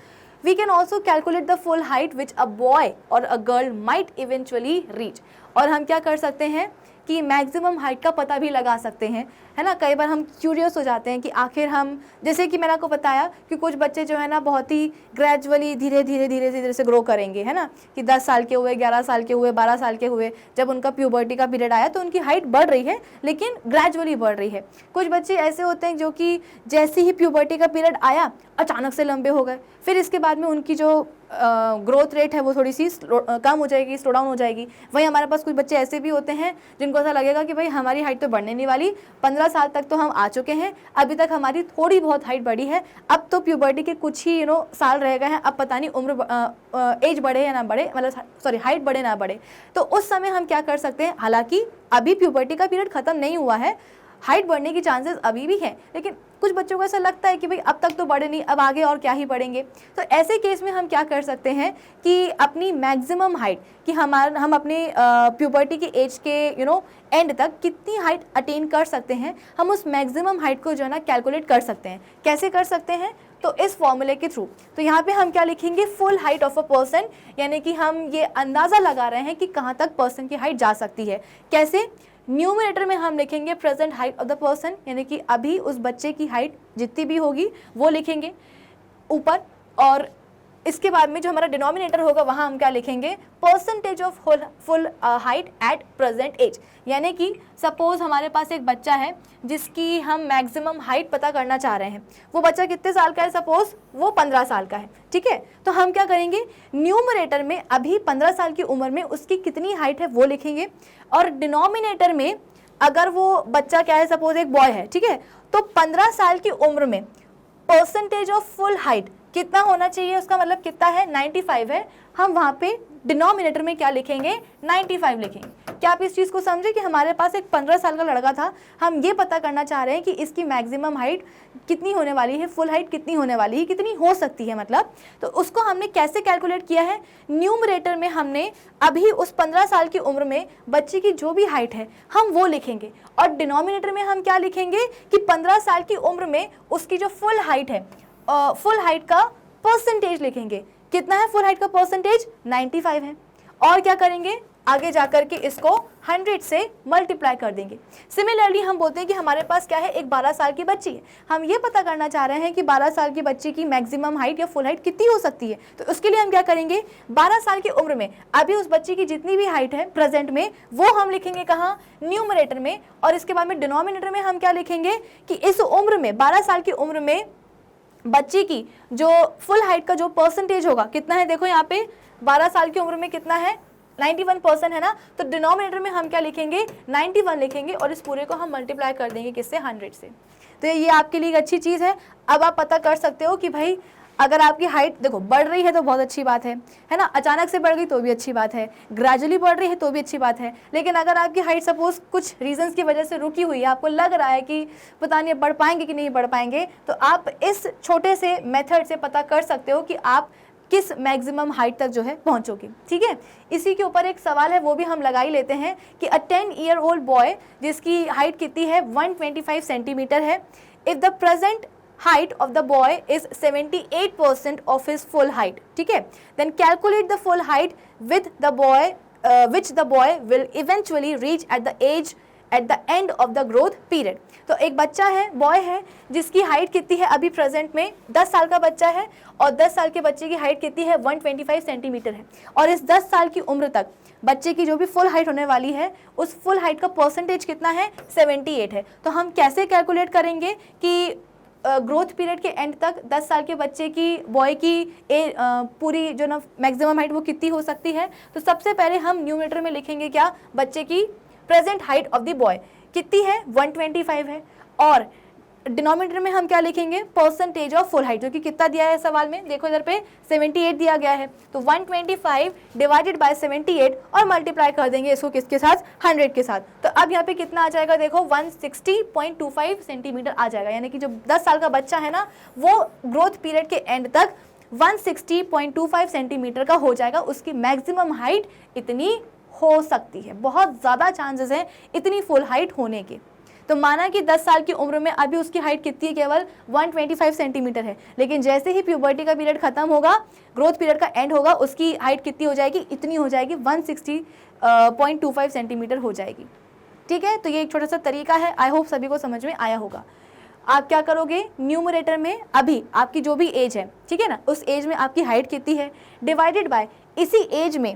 We can also calculate the full height which a boy or a girl might eventually reach। और हम क्या कर सकते हैं कि मैक्सिमम हाइट का पता भी लगा सकते हैं, है ना। कई बार हम क्यूरियस हो जाते हैं कि आखिर हम, जैसे कि मैंने आपको बताया कि कुछ बच्चे जो है ना बहुत ही ग्रेजुअली धीरे धीरे से ग्रो करेंगे, है ना, कि 10 साल के हुए, 11 साल के हुए, 12 साल के हुए, जब उनका प्यूबर्टी का पीरियड आया तो उनकी हाइट बढ़ रही है, लेकिन ग्रेजुअली बढ़ रही है। कुछ बच्चे ऐसे होते हैं जो कि जैसे ही प्यूबर्टी का पीरियड आया अचानक से लंबे हो गए, फिर इसके बाद में उनकी जो ग्रोथ रेट है वो थोड़ी सी कम हो जाएगी, स्लो डाउन हो जाएगी। वहीं हमारे पास कुछ बच्चे ऐसे भी होते हैं जिनको ऐसा लगेगा कि भाई हमारी हाइट तो बढ़ने नहीं वाली, 15 साल तक तो हम आ चुके हैं, अभी तक हमारी थोड़ी बहुत हाइट बढ़ी है, अब तो प्यूबर्टी के कुछ ही साल रह गए हैं, अब पता नहीं उम्र एज बढ़े या ना बढ़े, मतलब सॉरी हाइट बढ़े ना बढ़े। तो उस समय हम क्या कर सकते हैं, हालांकि अभी प्यूबर्टी का पीरियड खत्म नहीं हुआ है, हाइट बढ़ने की चांसेस अभी भी हैं, लेकिन कुछ बच्चों को ऐसा लगता है कि भाई अब तक तो बढ़े नहीं, अब आगे और क्या ही बढ़ेंगे। तो ऐसे केस में हम क्या कर सकते हैं कि अपनी मैक्सिमम हाइट कि हम अपने प्यूबर्टी की एज के एंड तक कितनी हाइट अटेन कर सकते हैं, हम उस मैक्सिमम हाइट को जो है ना कैलकुलेट कर सकते हैं। कैसे कर सकते हैं, तो इस फॉर्मूले के थ्रू। तो यहाँ पे हम क्या लिखेंगे, full height of a person, यानी कि हम ये अंदाज़ा लगा रहे हैं कि कहाँ तक पर्सन की हाइट जा सकती है। कैसे, न्यूमरेटर में हम लिखेंगे present height of the person, यानी कि अभी उस बच्चे की हाइट जितनी भी होगी वो लिखेंगे ऊपर, और इसके बाद में जो हमारा डिनोमिनेटर होगा वहाँ हम क्या लिखेंगे, percentage of full height at present age. यानी कि सपोज हमारे पास एक बच्चा है जिसकी हम मैक्सिमम हाइट पता करना चाह रहे हैं, वो बच्चा कितने साल का है, सपोज वो 15 साल का है, ठीक है। तो हम क्या करेंगे, न्यूमरेटर में अभी 15 साल की उम्र में उसकी कितनी हाइट है वो लिखेंगे, और डिनोमिनेटर में अगर वो बच्चा क्या है, सपोज एक बॉय है, ठीक है, तो 15 साल की उम्र में परसेंटेज ऑफ फुल हाइट कितना होना चाहिए, उसका मतलब कितना है, 95 है, हम वहाँ पे डिनोमिनेटर में क्या लिखेंगे, 95 लिखेंगे। क्या आप इस चीज़ को समझे कि हमारे पास एक 15 साल का लड़का था, हम ये पता करना चाह रहे हैं कि इसकी मैक्सिमम हाइट कितनी होने वाली है, फुल हाइट कितनी होने वाली है, कितनी हो सकती है मतलब। तो उसको हमने कैसे कैलकुलेट किया है, न्यूमरेटर में हमने अभी उस 15 साल की उम्र में बच्चे की जो भी हाइट है हम वो लिखेंगे, और डिनोमिनेटर में हम क्या लिखेंगे कि 15 साल की उम्र में उसकी जो फुल हाइट है, फुल हाइट का परसेंटेज लिखेंगे। कितना है फुल हाइट का परसेंटेज, 95 है। और क्या करेंगे, आगे जाकर के इसको 100 से मल्टीप्लाई कर देंगे। सिमिलरली हम बोलते हैं कि हमारे पास क्या है, एक 12 साल की बच्ची है, हम ये पता करना चाह रहे हैं कि 12 साल की बच्ची की मैक्सिमम हाइट या फुल हाइट कितनी हो सकती है। तो उसके लिए हम क्या करेंगे, 12 साल की उम्र में अभी उस बच्ची की जितनी भी हाइट है प्रेजेंट में वो हम लिखेंगे कहाँ, न्यूमरेटर में, और इसके बाद में डिनोमिनेटर में हम क्या लिखेंगे कि इस उम्र में 12 साल की उम्र में बच्ची की जो फुल हाइट का जो परसेंटेज होगा कितना है, देखो यहाँ पे 12 साल की उम्र में कितना है, 91% है ना। तो डिनोमिनेटर में हम क्या लिखेंगे, 91 लिखेंगे, और इस पूरे को हम मल्टीप्लाई कर देंगे किससे, 100 से। तो ये आपके लिए एक अच्छी चीज़ है। अब आप पता कर सकते हो कि भाई अगर आपकी हाइट देखो बढ़ रही है तो बहुत अच्छी बात है ना, अचानक से बढ़ गई तो भी अच्छी बात है, ग्रेजुअली बढ़ रही है तो भी अच्छी बात है। लेकिन अगर आपकी हाइट सपोज कुछ रीजंस की वजह से रुकी हुई है, आपको लग रहा है कि पता नहीं बढ़ पाएंगे कि नहीं बढ़ पाएंगे, तो आप इस छोटे से मेथड से पता कर सकते हो कि आप किस मैक्सिमम हाइट तक जो है पहुंचोगे, ठीक है। इसी के ऊपर एक सवाल है, वो भी हम लगा ही लेते हैं कि अ 10-year-old बॉय जिसकी हाइट कितनी है, 125 सेंटीमीटर है, if the present height of the boy is 78% of his full height, ठीक है, then calculate the full height with the boy which the boy will eventually reach at the end of the growth period। तो एक बच्चा है, boy है, जिसकी height कितनी है अभी प्रेजेंट में, 10 साल का बच्चा है, और 10 साल के बच्चे की हाइट कितनी है, 125 सेंटीमीटर है, और इस 10 साल की उम्र तक बच्चे की जो भी फुल हाइट होने वाली है उस फुल हाइट का परसेंटेज कितना है, 78 है। तो हम कैसे कैलकुलेट करेंगे कि ग्रोथ पीरियड के एंड तक 10 साल के बच्चे की, बॉय की पूरी जो ना मैक्सिमम हाइट वो कितनी हो सकती है। तो सबसे पहले हम न्यूमरेटर में लिखेंगे क्या, बच्चे की present height of the boy कितनी है, 125 है, और डिनोमिनेटर में हम क्या लिखेंगे, परसेंटेज ऑफ फुल हाइट, जो कि कितना दिया है सवाल में, देखो इधर पे 78 दिया गया है, तो 125 डिवाइडेड बाय 78 और मल्टीप्लाई कर देंगे इसको किसके साथ, 100 के साथ। तो अब यहाँ पे कितना आ जाएगा, देखो 160.25 सेंटीमीटर आ जाएगा, यानी कि जो 10 साल का बच्चा है ना वो ग्रोथ पीरियड के एंड तक 160.25 सेंटीमीटर का हो जाएगा, उसकी मैक्सिमम हाइट इतनी हो सकती है, बहुत ज़्यादा चांसेस हैं इतनी फुल हाइट होने के। तो माना कि 10 साल की उम्र में अभी उसकी हाइट कितनी है, केवल 125 सेंटीमीटर है, लेकिन जैसे ही प्यूबर्टी का पीरियड खत्म होगा, ग्रोथ पीरियड का एंड होगा, उसकी हाइट कितनी हो जाएगी, इतनी हो जाएगी, 160.25 सेंटीमीटर हो जाएगी। ठीक है, तो ये एक छोटा सा तरीका है, आई होप सभी को समझ में आया होगा। आप क्या करोगे, न्यूमरेटर में अभी आपकी जो भी एज है, ठीक है ना, उस एज में आपकी हाइट कितनी है, डिवाइडेड बाय इसी एज में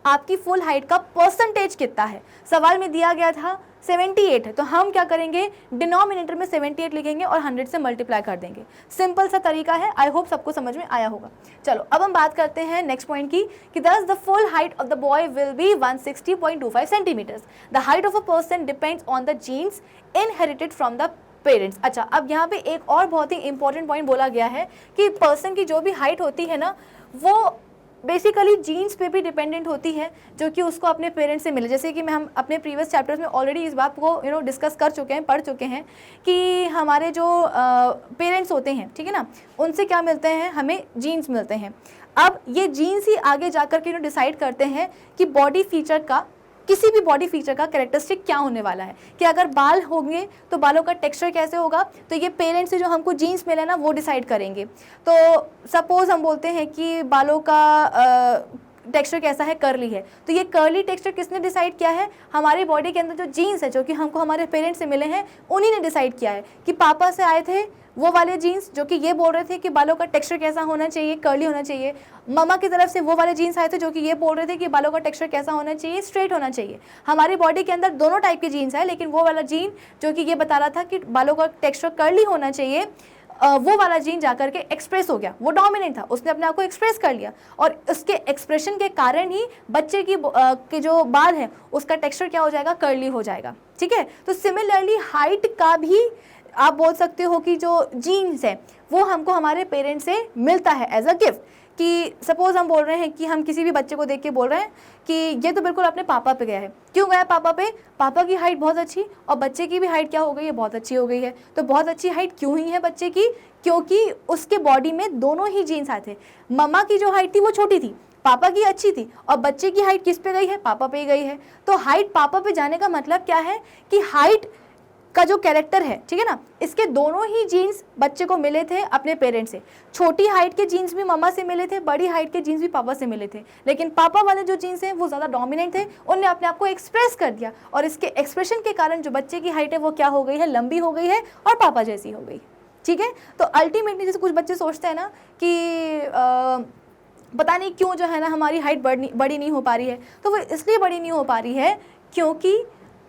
आपकी फुल हाइट का परसेंटेज कितना है। सवाल में दिया गया था 78 है, तो हम क्या करेंगे, डिनोमिनेटर में 78 लिखेंगे और 100 से मल्टीप्लाई कर देंगे। सिंपल सा तरीका है, आई होप सबको समझ में आया होगा। चलो अब हम बात करते हैं नेक्स्ट पॉइंट की, कि दस the full height of the boy will be 160.25 centimetres. The height of a person depends on the genes inherited from the parents. अच्छा, अब यहाँ पे एक और बहुत ही इंपॉर्टेंट पॉइंट बोला गया है कि पर्सन की जो भी हाइट होती है ना, वो बेसिकली जीन्स पे भी डिपेंडेंट होती है, जो कि उसको अपने पेरेंट्स से मिले। जैसे कि हम अपने प्रीवियस चैप्टर्स में ऑलरेडी इस बात को डिस्कस कर चुके हैं, पढ़ चुके हैं कि हमारे जो पेरेंट्स होते हैं, ठीक है ना, उनसे क्या मिलते हैं, हमें जीन्स मिलते हैं। अब ये जीन्स ही आगे जाकर के डिसाइड करते हैं कि बॉडी फीचर का, किसी भी बॉडी फीचर का कैरेक्टरिस्टिक क्या होने वाला है, कि अगर बाल होंगे तो बालों का टेक्सचर कैसे होगा, तो ये पेरेंट्स से जो हमको जीन्स मिले ना वो डिसाइड करेंगे। तो सपोज हम बोलते हैं कि बालों का टेक्सचर कैसा है, कर्ली है, तो ये कर्ली टेक्सचर किसने डिसाइड किया है, हमारी बॉडी के अंदर जो जीन्स है, जो कि हमको हमारे पेरेंट्स से मिले हैं, उन्हीं ने डिसाइड किया है कि पापा से आए थे वो वाले जीन्स जो कि ये बोल रहे थे कि बालों का टेक्सचर कैसा होना चाहिए, कर्ली होना चाहिए। मम्मा की तरफ से वो वाले जीन्स आए थे जो कि ये बोल रहे थे कि बालों का टेक्सचर कैसा होना चाहिए, स्ट्रेट होना चाहिए। हमारी बॉडी के अंदर दोनों टाइप के जीन्स है, लेकिन वो वाला जीन जो कि ये बता रहा था कि बालों का टेक्सचर कर्ली होना चाहिए, वो वाला जीन जाकर के एक्सप्रेस हो गया, वो डोमिनेंट था, उसने अपने आप को एक्सप्रेस कर लिया, और उसके एक्सप्रेशन के कारण ही बच्चे की जो बाल है उसका टेक्सचर क्या हो जाएगा, कर्ली हो जाएगा। ठीक है, तो सिमिलरली हाइट का भी आप बोल सकते हो कि जो जीन्स है वो हमको हमारे पेरेंट्स से मिलता है एज अ गिफ्ट। कि सपोज हम बोल रहे हैं कि हम किसी भी बच्चे को देख के बोल रहे हैं कि ये तो बिल्कुल अपने पापा पे गया है। क्यों गया पापा पे, पापा की हाइट बहुत अच्छी और बच्चे की भी हाइट क्या हो गई है, बहुत अच्छी हो गई है। तो बहुत अच्छी हाइट क्यों हुई है बच्चे की, क्योंकि उसके बॉडी में दोनों ही जीन्स आए थे। मम्मा की जो हाइट थी वो छोटी थी, पापा की अच्छी थी, और बच्चे की हाइट किस पे गई है, पापा पे गई है। तो हाइट पापा पे जाने का मतलब क्या है कि हाइट का जो कैरेक्टर है, ठीक है ना, इसके दोनों ही जीन्स बच्चे को मिले थे अपने पेरेंट्स से। छोटी हाइट के जीन्स भी मम्मा से मिले थे, बड़ी हाइट के जीन्स भी पापा से मिले थे, लेकिन पापा वाले जो जीन्स हैं वो ज़्यादा डोमिनेंट थे, उन्होंने अपने आप को एक्सप्रेस कर दिया, और इसके एक्सप्रेशन के कारण जो बच्चे की हाइट है वो क्या हो गई है, लंबी हो गई है और पापा जैसी हो गई। ठीक है, तो अल्टीमेटली जैसे कुछ बच्चे सोचते हैं ना कि पता नहीं क्यों जो है ना हमारी हाइट बड़ी नहीं हो पा रही है, तो वो इसलिए बड़ी नहीं हो पा रही है क्योंकि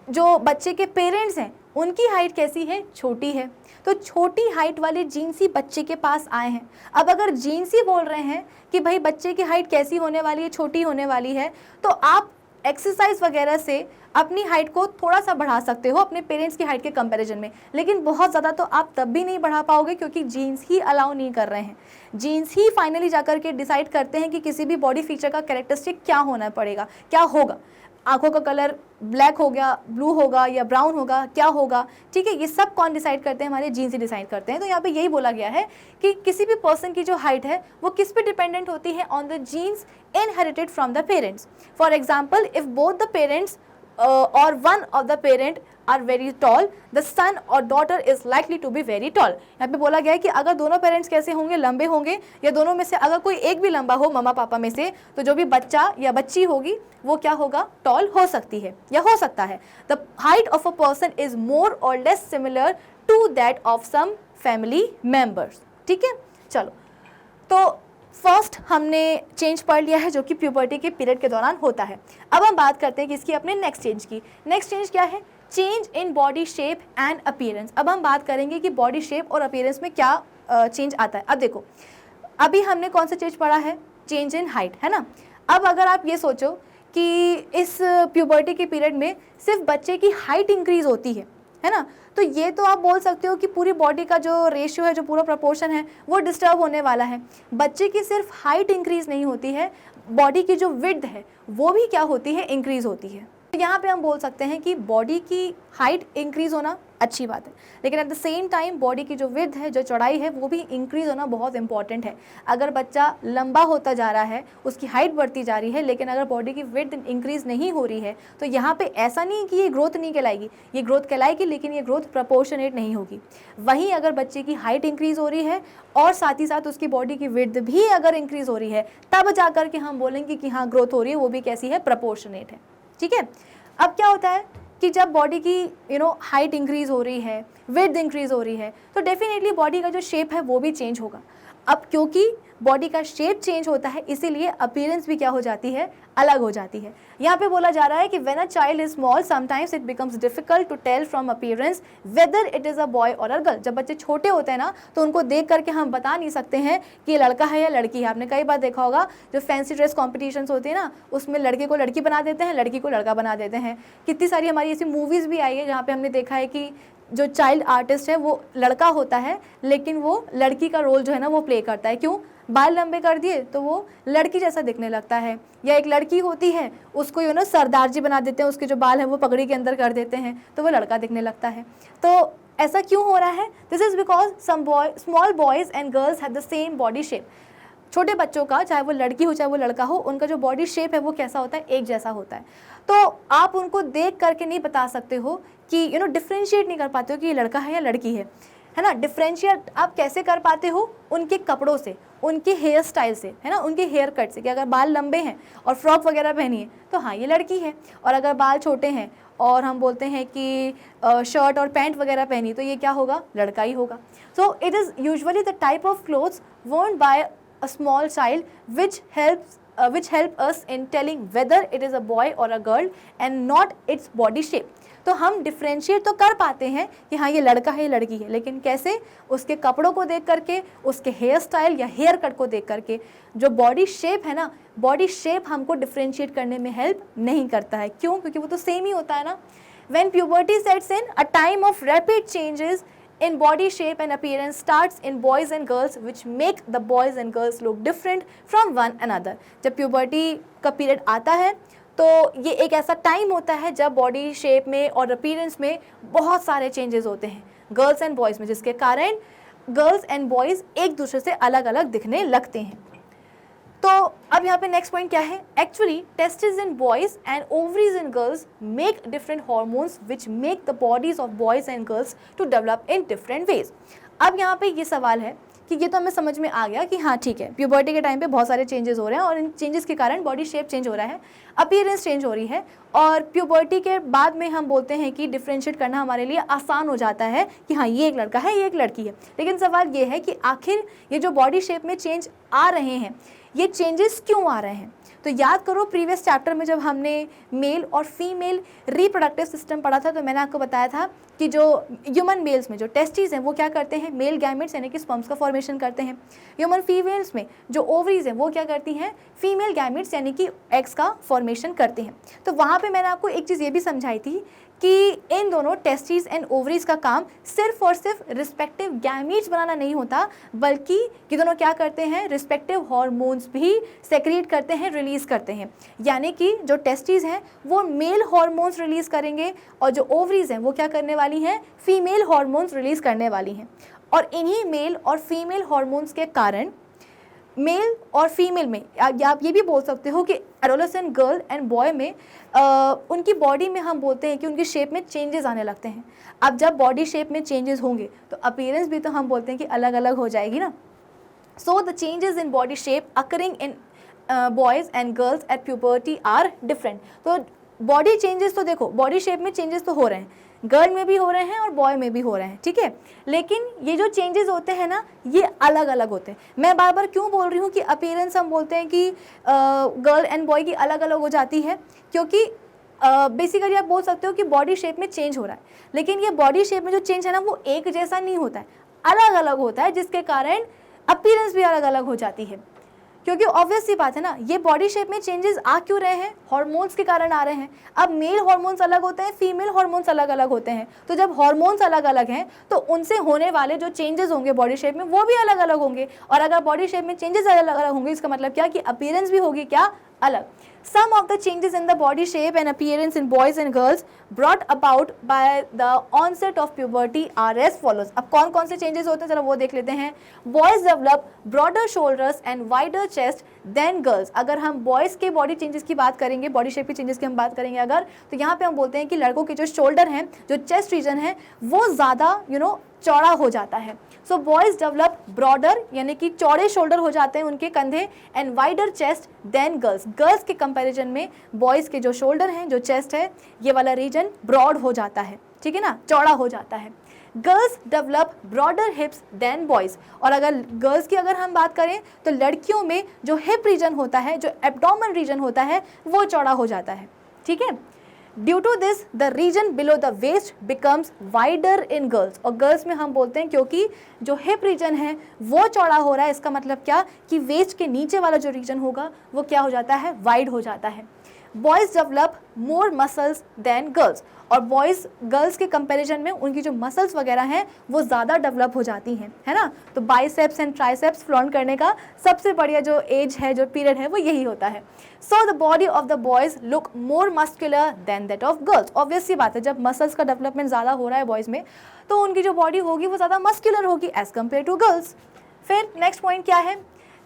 जो बच्चे के पेरेंट्स हैं उनकी हाइट कैसी है, छोटी है। तो छोटी हाइट वाले जीन्स ही बच्चे के पास आए हैं। अब अगर जीन्स ही बोल रहे हैं कि भाई बच्चे की हाइट कैसी होने वाली है, छोटी होने वाली है, तो आप एक्सरसाइज वगैरह से अपनी हाइट को थोड़ा सा बढ़ा सकते हो अपने पेरेंट्स की हाइट के कंपैरिजन में, लेकिन बहुत ज़्यादा तो आप तब भी नहीं बढ़ा पाओगे क्योंकि जीन्स ही अलाउ नहीं कर रहे हैं। जीन्स ही फाइनली जाकर के डिसाइड करते हैं कि किसी भी बॉडी फीचर का कैरेक्टरिस्टिक क्या होना पड़ेगा, क्या होगा। आंखों का कलर ब्लैक हो गया, ब्लू होगा या ब्राउन होगा, क्या होगा, ठीक है, ये सब कौन डिसाइड करते हैं, हमारे जीन्स ही डिसाइड करते हैं। तो यहाँ पे यही बोला गया है कि किसी भी पर्सन की जो हाइट है वो किस पे डिपेंडेंट होती है, on the genes inherited from the parents. For example, if both the parents or one of the parent are very tall, the son or daughter is likely to be very tall. यहाँ पे बोला गया है कि अगर दोनों parents कैसे होंगे, लंबे होंगे, या दोनों में से अगर कोई एक भी लंबा हो मम्मा पापा में से, तो जो भी बच्चा या बच्ची होगी वो क्या होगा, टॉल हो सकती है या हो सकता है। The height of a person is more or less similar to that of some family members. ठीक है, चलो तो फर्स्ट हमने चेंज पढ़ लिया है जो कि प्यूबर्टी के पीरियड के दौरान होता है। अब हम बात करते हैं कि इसकी अपने नेक्स्ट चेंज की। नेक्स्ट चेंज क्या है, change in body shape and appearance. अब हम बात करेंगे कि बॉडी शेप और अपीयरेंस में क्या चेंज आता है। अब देखो, अभी हमने कौन सा चेंज पढ़ा है, चेंज इन हाइट, है ना। अब अगर आप ये सोचो कि इस प्यूबर्टी के पीरियड में सिर्फ बच्चे की हाइट इंक्रीज होती है है ना। तो ये तो आप बोल सकते हो कि पूरी बॉडी का जो रेशियो है, जो पूरा प्रपोर्शन है, वो डिस्टर्ब होने वाला है। बच्चे की सिर्फ हाइट इंक्रीज नहीं होती है, बॉडी की जो विड्थ है वो भी क्या होती है, इंक्रीज होती है। तो यहाँ पे हम बोल सकते हैं कि बॉडी की हाइट इंक्रीज होना अच्छी बात है, लेकिन at the same time body की जो विड्थ है, जो चौड़ाई है, वो भी इंक्रीज होना बहुत इंपॉर्टेंट है। अगर बच्चा लंबा होता जा रहा है, उसकी हाइट बढ़ती जा रही है, लेकिन अगर बॉडी की विड्थ इंक्रीज नहीं हो रही है, तो यहाँ पे ऐसा नहीं कि ये ग्रोथ नहीं कहलाएगी, ये ग्रोथ कहलाएगी, लेकिन ये ग्रोथ प्रपोर्शनेट नहीं होगी। वहीं अगर बच्चे की हाइट इंक्रीज हो रही है और साथ ही साथ उसकी बॉडी की विड्थ भी अगर इंक्रीज हो रही है, तब जाकर के हम बोलेंगे कि हाँ ग्रोथ हो रही है, वो भी कैसी है, प्रपोर्शनेट है। ठीक है। अब क्या होता है कि जब बॉडी की हाइट इंक्रीज हो रही है, विड्थ इंक्रीज हो रही है, तो डेफिनेटली बॉडी का जो शेप है वो भी चेंज होगा। अब क्योंकि बॉडी का शेप चेंज होता है, इसीलिए अपीयरेंस भी क्या हो जाती है, अलग हो जाती है। यहाँ पे बोला जा रहा है कि when a child is small sometimes it becomes difficult to tell from appearance whether it is a boy और अ गर्ल। जब बच्चे छोटे होते हैं ना, तो उनको देख करके हम बता नहीं सकते हैं कि ये लड़का है या लड़की है। आपने कई बार देखा होगा, जो फैंसी ड्रेस कॉम्पिटिशन्स होती है ना, उसमें लड़के को लड़की बना देते हैं, लड़की को लड़का बना देते हैं। कितनी सारी हमारी ऐसी मूवीज़ भी आई है जहाँ पे हमने देखा है कि जो चाइल्ड आर्टिस्ट है वो लड़का होता है, लेकिन वो लड़की का रोल जो है ना वो प्ले करता है। क्यों? बाल लंबे कर दिए तो वो लड़की जैसा दिखने लगता है। या एक लड़की होती है, उसको सरदार जी बना देते हैं, उसके जो बाल हैं वो पगड़ी के अंदर कर देते हैं, तो वो लड़का दिखने लगता है। तो ऐसा क्यों हो रहा है? This is because small boys and girls have the same body shape. छोटे बच्चों का, चाहे वो लड़की हो चाहे वो लड़का हो, उनका जो बॉडी शेप है वो कैसा होता है, एक जैसा होता है। तो आप उनको देख करके नहीं बता सकते हो कि डिफ्रेंशिएट नहीं कर पाते हो कि ये लड़का है या लड़की है ना। डिफ्रेंशिएट आप कैसे कर पाते हो? उनके कपड़ों से, उनके हेयर स्टाइल से, है ना, उनके हेयर कट से, कि अगर बाल लंबे हैं और फ्रॉक वगैरह पहनी है तो हाँ ये लड़की है, और अगर बाल छोटे हैं और हम बोलते हैं कि शर्ट और पैंट वगैरह पहनी तो ये क्या होगा, लड़का ही होगा। So it is usually the type of clothes worn by a small child which help us in telling whether it is a boy or a girl and not its body shape. तो हम differentiate तो कर पाते हैं कि हाँ ये लड़का है, ये लड़की है, लेकिन कैसे? उसके कपड़ों को देख करके, उसके हेयर स्टाइल या हेयर कट को देख करके। जो बॉडी शेप है ना, बॉडी शेप हमको डिफ्रेंशिएट करने में हेल्प नहीं करता है। क्यों? क्योंकि वो तो सेम ही होता है ना। When puberty sets in, a time of rapid changes in body shape and appearance starts in boys and girls, which make the boys and girls look different from one another. जब puberty का period आता है तो ये एक ऐसा time होता है जब बॉडी शेप में और अपीयरेंस में बहुत सारे चेंजेस होते हैं गर्ल्स एंड बॉयज़ में, जिसके कारण गर्ल्स एंड बॉयज़ एक दूसरे से अलग अलग दिखने लगते हैं। तो अब यहाँ पे नेक्स्ट पॉइंट क्या है? Actually testis in boys and ovaries in girls make different hormones which make the bodies of boys and girls to develop in different ways. अब यहाँ पे ये सवाल है कि ये तो हमें समझ में आ गया कि हाँ ठीक है, प्यूबर्टी के टाइम पे बहुत सारे चेंजेस हो रहे हैं और इन चेंजेस के कारण बॉडी शेप चेंज हो रहा है, अपीयरेंस चेंज हो रही है, और प्यूबर्टी के बाद में हम बोलते हैं कि डिफ्रेंशिएट करना हमारे लिए आसान हो जाता है कि हाँ ये एक लड़का है, ये एक लड़की है। लेकिन सवाल ये है कि आखिर ये जो बॉडी शेप में चेंज आ रहे हैं, ये चेंजेस क्यों आ रहे हैं? तो याद करो प्रीवियस चैप्टर में जब हमने मेल और फीमेल रिप्रोडक्टिव सिस्टम पढ़ा था, तो मैंने आपको बताया था कि जो ह्यूमन मेल्स में जो टेस्टिस हैं वो क्या करते हैं, मेल गैमेट्स यानी कि स्पर्म्स का फॉर्मेशन करते हैं। ह्यूमन फीमेल्स में जो ओवरीज हैं वो क्या करती हैं, फीमेल गैमेट्स यानी कि एग्स का फॉर्मेशन करते हैं। तो वहाँ पे मैंने आपको एक चीज़ ये भी समझाई थी कि इन दोनों टेस्टिस एंड ओवरीज का काम सिर्फ और सिर्फ रिस्पेक्टिव गैमीट्स बनाना नहीं होता, बल्कि ये दोनों क्या करते हैं, रिस्पेक्टिव हार्मोन्स भी सेक्रेट करते हैं, रिलीज़ करते हैं। यानी कि जो टेस्टिस हैं वो मेल हार्मोन्स रिलीज़ करेंगे और जो ओवरीज हैं वो क्या करने वाली हैं, फीमेल हार्मोन्स रिलीज़ करने वाली हैं। और इन्हीं मेल और फीमेल हार्मोन्स के कारण मेल और फीमेल में, आप ये भी बोल सकते हो कि एडोलेसेंट गर्ल एंड बॉय में उनकी बॉडी में हम बोलते हैं कि उनकी शेप में चेंजेस आने लगते हैं। अब जब बॉडी शेप में चेंजेस होंगे तो अपीयरेंस भी तो हम बोलते हैं कि अलग अलग हो जाएगी ना। So the changes in body shape occurring in boys and girls at puberty are different. तो बॉडी चेंजेस तो देखो, बॉडी शेप में चेंजेस तो हो रहे हैं, गर्ल में भी हो रहे हैं और बॉय में भी हो रहे हैं, ठीक है। लेकिन ये जो चेंजेस होते हैं ना, ये अलग अलग होते हैं। मैं बार बार क्यों बोल रही हूँ कि अपीयरेंस हम बोलते हैं कि गर्ल एंड बॉय की अलग अलग हो जाती है, क्योंकि बेसिकली आप बोल सकते हो कि बॉडी शेप में चेंज हो रहा है, लेकिन ये बॉडी शेप में जो चेंज है ना वो एक जैसा नहीं होता है, अलग अलग होता है, जिसके कारण अपीयरेंस भी अलग अलग हो जाती है। क्योंकि ऑब्वियस सी बात है ना, ये बॉडी शेप में चेंजेस आ क्यों रहे हैं, हार्मोन्स के कारण आ रहे हैं। अब मेल हार्मोन्स अलग होते हैं, फीमेल हार्मोन्स अलग अलग होते हैं, तो जब हार्मोन्स अलग अलग हैं तो उनसे होने वाले जो चेंजेस होंगे बॉडी शेप में वो भी अलग अलग होंगे, और अगर बॉडी शेप में चेंजेस अलग अलग होंगे इसका मतलब क्या कि अपीयरेंस भी होगी क्या, अलग। Some of the changes in the body shape and appearance in boys and girls brought about by the onset of puberty are as follows। अब कौन कौन से changes होते हैं जरा वो देख लेते हैं। Boys develop broader shoulders and wider chest than girls। अगर हम boys के body changes की बात करेंगे, body shape के changes की हम बात करेंगे अगर, तो यहाँ पे हम बोलते हैं कि लड़कों के जो shoulder हैं, जो chest region है, वो ज़्यादा चौड़ा हो जाता है। सो बॉयज डेवलप ब्रॉडर यानी कि चौड़े शोल्डर हो जाते हैं उनके कंधे, and wider chest than girls. Girls के कंपैरिजन में बॉयज़ के जो शोल्डर हैं, जो चेस्ट है, ये वाला रीजन ब्रॉड हो जाता है, ठीक है ना, चौड़ा हो जाता है। Girls develop broader हिप्स then boys. और अगर गर्ल्स की अगर हम बात करें तो लड़कियों में जो हिप रीजन होता है, जो एब्डोमेन रीजन होता है, वो चौड़ा हो जाता है, ठीक है। Due to this the region below the waist becomes wider in girls. और गर्ल्स में हम बोलते हैं क्योंकि जो हिप रीजन है वो चौड़ा हो रहा है, इसका मतलब क्या कि वेस्ट के नीचे वाला जो रीजन होगा वो क्या हो जाता है, वाइड हो जाता है। Boys develop more muscles than girls. और बॉयज़ गर्ल्स के कंपैरिजन में उनकी जो मसल्स वगैरह हैं वो ज़्यादा डेवलप हो जाती हैं, है ना। तो बाइसेप्स एंड ट्राइसेप्स फ्लॉन्ट करने का सबसे बढ़िया जो एज है, जो पीरियड है, वो यही होता है। So the body of the boys look more muscular than that of girls. Obvious सी बात है, जब मसल्स का डेवलपमेंट ज़्यादा हो रहा है बॉयज़ में तो उनकी जो बॉडी होगी वो ज़्यादा मस्कुलर होगी एज़ कम्पेयर टू गर्ल्स। फिर नेक्स्ट पॉइंट क्या है,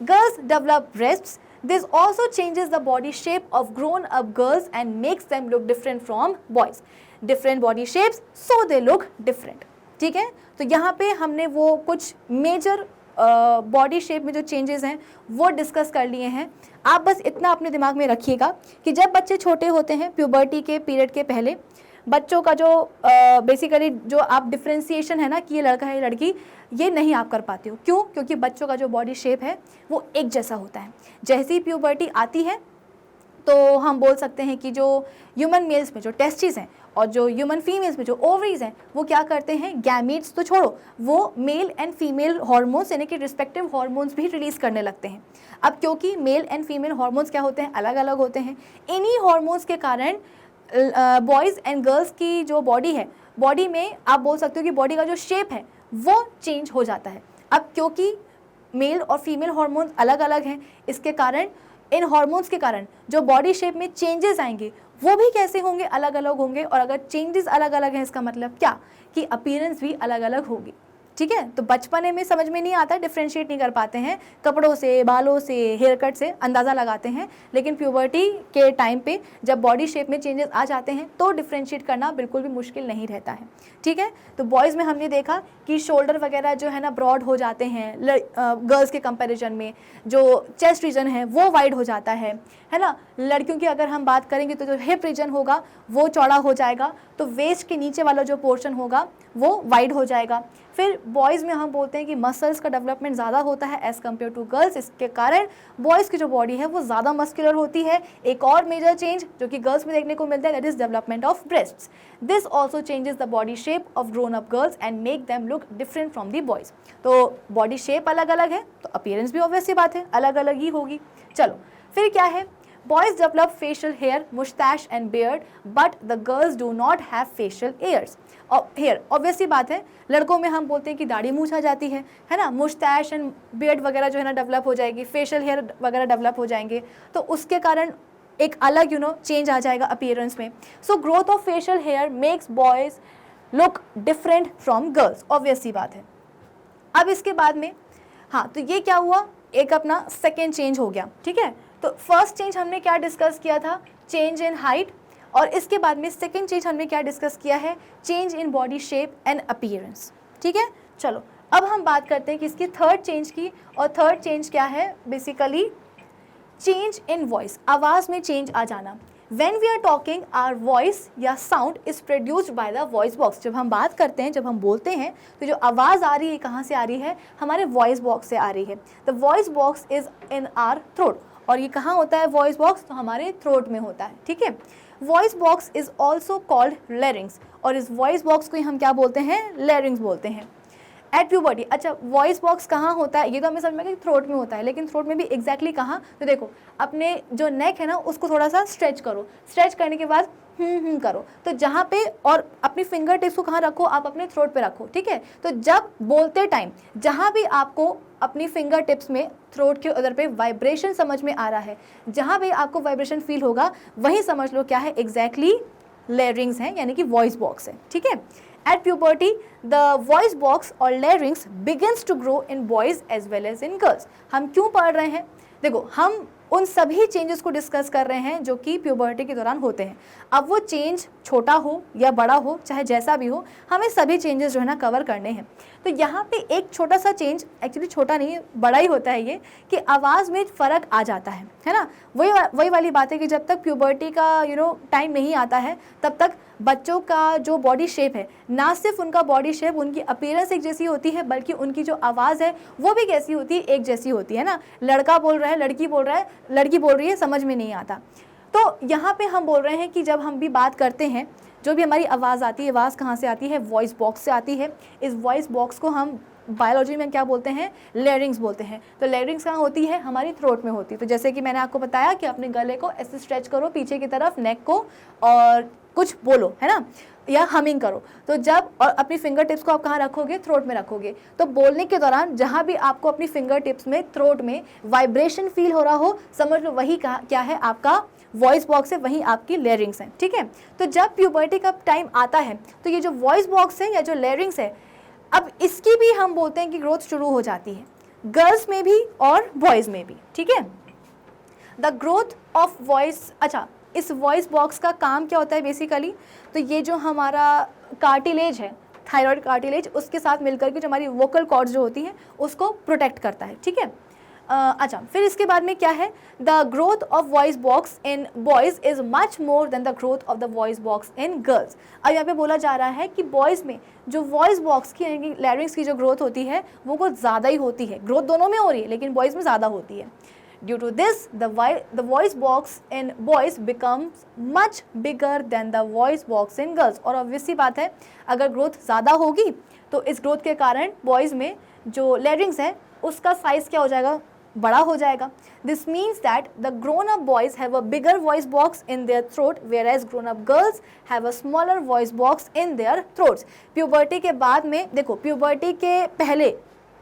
girls develop breasts. This also changes the body shape of grown-up girls and makes them look different from boys. Different body shapes, so they look different. ठीक है, तो यहाँ पे हमने वो कुछ मेजर बॉडी शेप में जो चेंजेस हैं वो डिस्कस कर लिए हैं। आप बस इतना अपने दिमाग में रखिएगा कि जब बच्चे छोटे होते हैं, प्यूबर्टी के पीरियड के पहले, बच्चों का जो बेसिकली जो आप डिफ्रेंसिएशन है ना कि ये लड़का है, ये लड़की, ये नहीं आप कर पाते हो। क्यों? क्योंकि बच्चों का जो बॉडी शेप है वो एक जैसा होता है। जैसे ही प्यूबर्टी आती है तो हम बोल सकते हैं कि जो ह्यूमन मेल्स में जो टेस्टिस हैं और जो ह्यूमन फीमेल्स में जो ओवरीज हैं वो क्या करते हैं, गैमीट्स तो छोड़ो, वो मेल एंड फीमेल हार्मोन्स यानी कि रिस्पेक्टिव हार्मोन्स भी रिलीज़ करने लगते हैं। अब क्योंकि मेल एंड फीमेल हार्मोन्स क्या होते हैं, अलग अलग होते हैं, इन्हीं हार्मोन्स के कारण बॉयज़ एंड गर्ल्स की जो बॉडी है, बॉडी में आप बोल सकते हो कि बॉडी का जो शेप है वो चेंज हो जाता है। अब क्योंकि मेल और फीमेल हार्मोन्स अलग अलग हैं, इसके कारण, इन हार्मोन्स के कारण जो बॉडी शेप में चेंजेस आएंगे वो भी कैसे होंगे, अलग अलग होंगे। और अगर चेंजेस अलग अलग हैं इसका मतलब क्या कि अपीयरेंस भी अलग अलग होगी, ठीक है। तो बचपने में समझ में नहीं आता, डिफ्रेंशिएट नहीं कर पाते हैं, कपड़ों से, बालों से, हेयर कट से अंदाज़ा लगाते हैं, लेकिन प्यूबर्टी के टाइम पे जब बॉडी शेप में चेंजेस आ जाते हैं तो डिफ्रेंशिएट करना बिल्कुल भी मुश्किल नहीं रहता है, ठीक है। तो बॉयज़ में हमने देखा कि शोल्डर वगैरह जो है ना ब्रॉड हो जाते हैं, गर्ल्स के कंपैरिजन में जो चेस्ट रीजन है वो वाइड हो जाता है ना। लड़कियों की अगर हम बात करेंगे तो जो हिप रीजन होगा वो चौड़ा हो जाएगा, तो वेस्ट के नीचे वाला जो पोर्शन होगा वो वाइड हो जाएगा। फिर बॉयज़ में हम बोलते हैं कि मसल्स का डेवलपमेंट ज़्यादा होता है एज़ कम्पेयर टू गर्ल्स, इसके कारण बॉयज़ की जो बॉडी है वो ज़्यादा मस्कुलर होती है। एक और मेजर चेंज जो कि गर्ल्स में देखने को मिलता है, that is development of breasts. This also changes the body shape of grown up girls and make them look different from the boys. तो बॉडी शेप अलग अलग है तो अपीयरेंस भी ऑब्वियस सी बात है अलग अलग ही होगी। चलो फिर क्या है, Boys develop facial hair, mustache and beard, but the girls do not have facial hairs. और hair obviously बात है, लड़कों में हम बोलते हैं कि दाढ़ी मूछ आ जाती है ना, mustache and beard वगैरह जो है ना डेवलप हो जाएगी, facial hair वगैरह डेवलप हो जाएंगे, तो उसके कारण एक अलग चेंज आ जाएगा अपीयरेंस में। So growth of facial hair makes boys look different from girls, obviously बात है। अब इसके बाद में हाँ, तो ये क्या हुआ, एक अपना सेकेंड चेंज हो गया, ठीक है। तो फर्स्ट चेंज हमने क्या डिस्कस किया था, चेंज इन हाइट, और इसके बाद में सेकेंड चेंज हमने क्या डिस्कस किया है, change in body shape and appearance, ठीक है। चलो अब हम बात करते हैं कि इसकी थर्ड चेंज की, और थर्ड चेंज क्या है, बेसिकली चेंज इन वॉइस, आवाज़ में चेंज आ जाना। When we are talking, our voice या sound is produced by the voice box। जब हम बात करते हैं, जब हम बोलते हैं तो जो आवाज़ आ रही है कहाँ से आ रही है, हमारे वॉइस बॉक्स से आ रही है। The voice box is in are throat, और ये कहाँ होता है वॉइस बॉक्स, तो हमारे थ्रोट में होता है, ठीक है। Voice box is also called लैरिंग्स, और इस वॉइस बॉक्स को ही हम क्या बोलते हैं, लैरिंग्स बोलते हैं। At puberty. अच्छा, वॉइस बॉक्स कहाँ होता है, ये तो हमें समझ में कि थ्रोट में होता है, लेकिन थ्रोट में भी एग्जैक्टली कहाँ, तो देखो अपने जो नेक है ना उसको थोड़ा सा स्ट्रेच करो, स्ट्रेच करने के बाद करो, तो जहाँ पे, और अपनी फिंगर टिप्स को कहाँ रखो, आप अपने थ्रोट पे रखो, ठीक है। तो जब बोलते टाइम जहाँ भी आपको अपनी फिंगर टिप्स में थ्रोट के उधर पे वाइब्रेशन समझ में आ रहा है, जहाँ भी आपको वाइब्रेशन फील होगा वही समझ लो क्या है, एग्जैक्टली लेरिंग्स हैं, यानी कि वॉइस बॉक्स है, ठीक है। At puberty, the voice box or larynx begins to grow in boys as well as in girls. हम क्यों पढ़ रहे हैं, देखो हम उन सभी चेंजेस को डिस्कस कर रहे हैं जो कि प्यूबर्टी के दौरान होते हैं। अब वो चेंज छोटा हो या बड़ा हो, चाहे जैसा भी हो, हमें सभी चेंजेस जो है ना कवर करने हैं। तो यहाँ पे एक छोटा सा चेंज, एक्चुअली छोटा नहीं बड़ा ही होता है ये, कि आवाज़ में फ़र्क आ जाता है ना। वही वाली बात है कि जब तक प्यूबर्टी का टाइम नहीं आता है तब तक बच्चों का जो बॉडी शेप है, ना सिर्फ उनका बॉडी शेप, उनकी अपीयरेंस एक जैसी होती है, बल्कि उनकी जो आवाज़ है वो भी कैसी होती है, एक जैसी होती है ना। लड़का बोल रहा है, लड़की बोल रहा है, लड़की बोल रही है, समझ में नहीं आता। तो यहाँ पे हम बोल रहे हैं कि जब हम भी बात करते हैं, जो भी हमारी आवाज़ आती है, आवाज़ कहाँ से आती है, वॉइस बॉक्स से आती है। इस वॉइस बॉक्स को हम बायोलॉजी में क्या बोलते हैं, लेरिंग्स बोलते हैं। तो लेरिंग्स कहाँ होती है, हमारी थ्रोट में होती है। तो जैसे कि मैंने आपको बताया कि अपने गले को ऐसे स्ट्रेच करो पीछे की तरफ, नेक को, और कुछ बोलो, है ना, या हमिंग करो। तो जब, और अपनी फिंगर टिप्स को आप कहाँ रखोगे, थ्रोट में रखोगे। तो बोलने के दौरान जहाँ भी आपको अपनी फिंगर टिप्स में, थ्रोट में वाइब्रेशन फील हो रहा हो, समझ लो वही क्या है, आपका वॉइस बॉक्स है, वही आपकी लेरिंग्स हैं, ठीक है। तो जब प्यूबर्टी का टाइम आता है तो ये जो वॉइस बॉक्स है या जो लेरिंग्स है, अब इसकी भी हम बोलते हैं कि ग्रोथ शुरू हो जाती है, गर्ल्स में भी और बॉयज़ में भी, ठीक है। द ग्रोथ ऑफ वॉइस, अच्छा इस वॉइस बॉक्स का काम क्या होता है बेसिकली, तो ये जो हमारा कार्टिलेज है, थायराइड कार्टिलेज, उसके साथ मिलकर के जो हमारी वोकल कॉर्ड्स जो होती हैं उसको प्रोटेक्ट करता है, ठीक है। अच्छा, फिर इसके बाद में क्या है, the growth of voice box in boys is much more than the growth of the voice box in girls. अब यहाँ पे बोला जा रहा है कि बॉयज़ में जो वॉइस बॉक्स की, यानी कि लैरिंग्स की जो ग्रोथ होती है वो कुछ ज़्यादा ही होती है। ग्रोथ दोनों में हो रही है, लेकिन बॉयज़ में ज़्यादा होती है। Due to this the voice box in boys becomes much bigger than the voice box in girls. और ऑब्वियस सी बात है, अगर ग्रोथ ज़्यादा होगी तो इस ग्रोथ के कारण बॉयज़ में जो लैरिंग्स है उसका साइज़ क्या हो जाएगा, बड़ा हो जाएगा। This means that the grown up boys have a bigger voice box in their throat, whereas grown up girls have a smaller voice box in their throats. Puberty के बाद में, देखो प्यूबर्टी के पहले,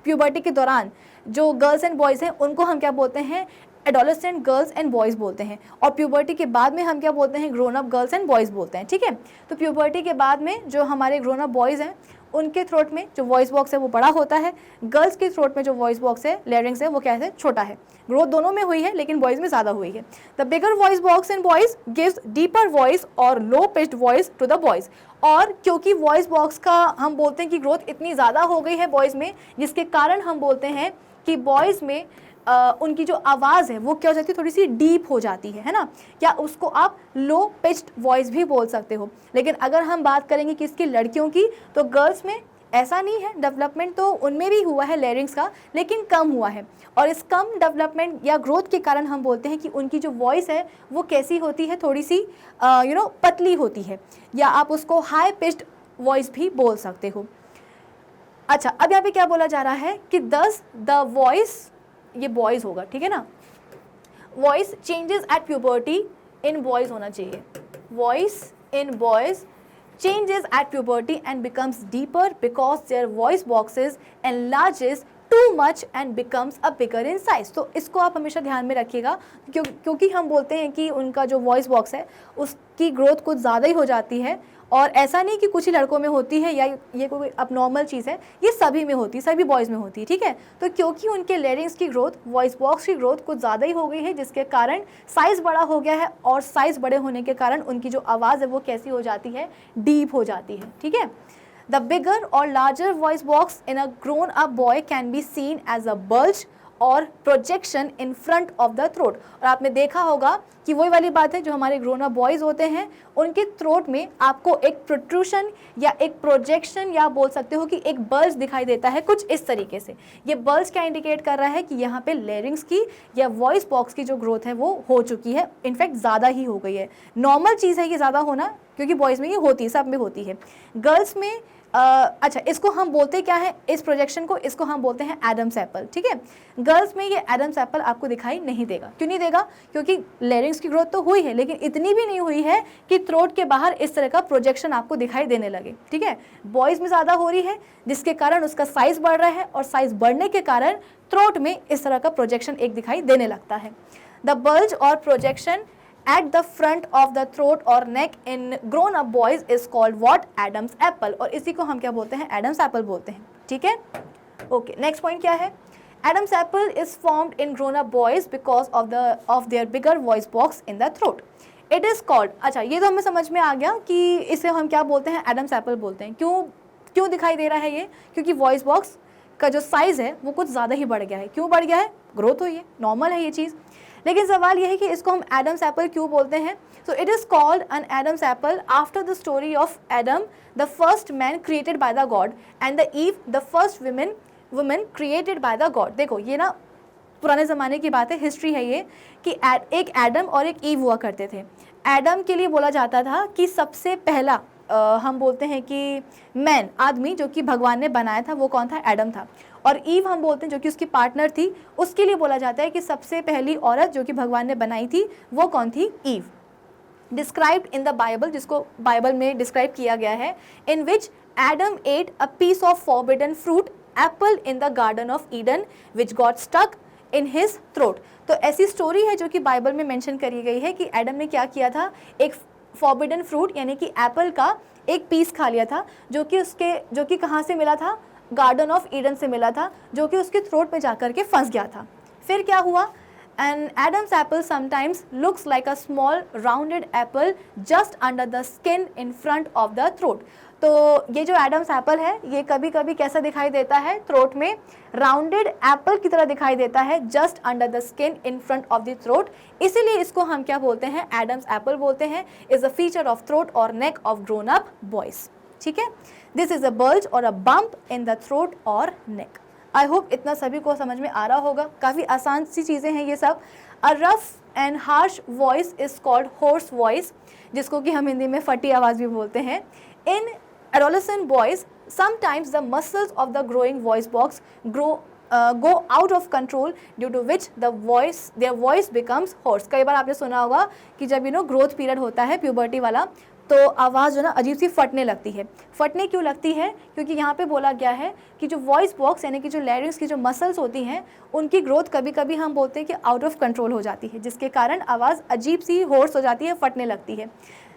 प्यूबर्टी के दौरान जो girls and boys हैं उनको हम क्या बोलते हैं, एडोलेसेंट गर्ल्स एंड बॉयज़ बोलते हैं। और प्यूबर्टी के बाद में हम क्या बोलते हैं, grown up girls and boys बोलते हैं, ठीक है। तो प्यूबर्टी के बाद में जो हमारे ग्रोन अप बॉयज़ हैं उनके थ्रोट में जो वॉइस बॉक्स है वो बड़ा होता है, गर्ल्स के थ्रोट में जो वॉइस बॉक्स है, लैरिंग्स है, वो क्या है, छोटा है। ग्रोथ दोनों में हुई है, लेकिन बॉयज़ में ज़्यादा हुई है। The bigger voice box in boys gives deeper voice or low pitched voice to the boys. और क्योंकि वॉइस बॉक्स का हम बोलते हैं कि ग्रोथ इतनी ज़्यादा हो गई है बॉयज़ में, जिसके कारण हम बोलते हैं कि बॉयज़ में उनकी जो आवाज़ है वो क्या हो जाती है, थोड़ी सी डीप हो जाती है ना, या उसको आप लो पिच्ड वॉइस भी बोल सकते हो। लेकिन अगर हम बात करेंगे किसकी, लड़कियों की, तो गर्ल्स में ऐसा नहीं है, डेवलपमेंट तो उनमें भी हुआ है लैरिंग्स का, लेकिन कम हुआ है। और इस कम डेवलपमेंट या ग्रोथ के कारण हम बोलते हैं कि उनकी जो वॉइस है वो कैसी होती है, थोड़ी सी पतली होती है, या आप उसको हाई पिच्ड वॉइस भी बोल सकते हो। अच्छा, अब यहाँ पे क्या बोला जा रहा है कि दस द वॉइस, ये बॉयज़ होगा, ठीक है ना, voice changes at puberty in boys होना चाहिए, voice in boys changes at puberty and becomes deeper because their voice boxes enlarges too much and becomes a bigger in size। तो इसको आप हमेशा ध्यान में रखिएगा, क्योंकि हम बोलते हैं कि उनका जो वॉइस बॉक्स है उसकी ग्रोथ कुछ ज़्यादा ही हो जाती है। और ऐसा नहीं कि कुछ ही लड़कों में होती है या ये कोई अब नॉर्मल चीज़ है, ये सभी में होती है, सभी बॉयज़ में होती है, ठीक है। तो क्योंकि उनके लैरिंग्स की ग्रोथ, वॉइस बॉक्स की ग्रोथ कुछ ज़्यादा ही हो गई है, जिसके कारण साइज़ बड़ा हो गया है, और साइज़ बड़े होने के कारण उनकी जो आवाज़ है वो कैसी हो जाती है, डीप हो जाती है, ठीक है। The bigger or larger voice box in a grown up boy can be seen as a bulge or projection in front of the throat. और आपने देखा होगा कि वही वाली बात है, जो हमारे ग्रोन अप बॉयज़ होते हैं उनके थ्रोट में आपको एक प्रोट्रूशन या एक प्रोजेक्शन, या बोल सकते हो कि एक बल्ज दिखाई देता है, कुछ इस तरीके से। ये बल्ज क्या इंडिकेट कर रहा है कि यहाँ पे लैरिंग्स की या वॉइस बॉक्स की जो ग्रोथ है वो हो चुकी है, इनफैक्ट ज़्यादा ही हो गई है। नॉर्मल चीज़ है ये ज़्यादा होना, क्योंकि बॉयज़ में ये होती है, सब में होती है। गर्ल्स में अच्छा, इसको हम बोलते क्या है, इस प्रोजेक्शन को, इसको हम बोलते हैं एडम्स एप्पल, ठीक है। गर्ल्स में ये एडम्स एप्पल आपको दिखाई नहीं देगा। क्यों नहीं देगा? क्योंकि लेरिंग्स की ग्रोथ तो हुई है, लेकिन इतनी भी नहीं हुई है कि थ्रोट के बाहर इस तरह का प्रोजेक्शन आपको दिखाई देने लगे, ठीक है। बॉयज़ में ज़्यादा हो रही है, जिसके कारण उसका साइज़ बढ़ रहा है, और साइज़ बढ़ने के कारण थ्रोट में इस तरह का प्रोजेक्शन एक दिखाई देने लगता है। The bulge or projection at the front of the throat or neck in grown up boys is called what? Adam's apple। और इसी को हम क्या बोलते हैं? Adam's apple बोलते हैं, ठीक है। ओके, नेक्स्ट पॉइंट क्या है? Adam's apple is formed in grown up boys because of their bigger voice box in the throat। It is called, अच्छा ये तो हमें समझ में आ गया कि इसे हम क्या बोलते हैं? Adam's apple बोलते हैं। क्यों दिखाई दे रहा है ये? क्योंकि वॉइस बॉक्स का जो साइज़ है वो कुछ ज़्यादा ही बढ़ गया है। क्यों बढ़ गया है? ग्रोथ हुई है, नॉर्मल है ये चीज़। लेकिन सवाल यह है कि इसको हम एडम्स एप्पल क्यों बोलते हैं? So it is called an Adam's Apple after the story of Adam the first man created by the God and the eve the first women created by the God. देखो ये ना पुराने ज़माने की बात है, हिस्ट्री है ये, कि एक एडम और एक ईव हुआ करते थे। एडम के लिए बोला जाता था कि सबसे पहला हम बोलते हैं कि मैन, आदमी जो कि भगवान ने बनाया था, वो कौन था? एडम था। और ईव हम बोलते हैं जो कि उसकी पार्टनर थी, उसके लिए बोला जाता है कि सबसे पहली औरत जो कि भगवान ने बनाई थी वो कौन थी? Eve. Described in the Bible, जिसको बाइबल में डिस्क्राइब किया गया है, in which Adam ate a piece of forbidden fruit apple in the garden of Eden which got stuck in his throat. तो ऐसी स्टोरी है जो कि बाइबल में मेंशन करी गई है कि एडम ने क्या किया था, एक फॉरबिडन फ्रूट यानी कि एप्पल का एक पीस खा लिया था, जो कि कहाँ से मिला था? गार्डन ऑफ ईडन से मिला था, जो कि उसके थ्रोट में जाकर के फंस गया था। फिर क्या हुआ? An Adam's apple sometimes looks like a small rounded apple just under the skin in front of the throat. तो ये जो एडम्स एप्पल है ये कभी कभी कैसा दिखाई देता है? थ्रोट में राउंडेड एप्पल की तरह दिखाई देता है, just under the skin in front of the throat. इसीलिए इसको हम क्या बोलते हैं? एडम्स एप्पल बोलते हैं। Is a feature of throat or neck of grown up boys, ठीक है। This is a bulge or a bump in the throat or neck. I hope इतना सभी को समझ में आ रहा होगा, काफ़ी आसान सी चीज़ें हैं ये सब। A rough and harsh voice is called hoarse voice, जिसको कि हम हिंदी में फटी आवाज़ भी बोलते हैं। इन adolescent boys sometimes the muscles of the growing voice box go out of control due to which their voice becomes hoarse। कई बार आपने सुना होगा कि जब ग्रोथ पीरियड होता है, प्यूबर्टी वाला, तो आवाज़ जो ना अजीब सी फटने लगती है। फटने क्यों लगती है? क्योंकि यहाँ पे बोला गया है कि जो वॉइस बॉक्स यानी कि जो लैरिंग्स की जो मसल्स होती हैं उनकी ग्रोथ कभी कभी हम बोलते हैं कि आउट ऑफ कंट्रोल हो जाती है, जिसके कारण आवाज़ अजीब सी होर्स हो जाती है, फटने लगती है।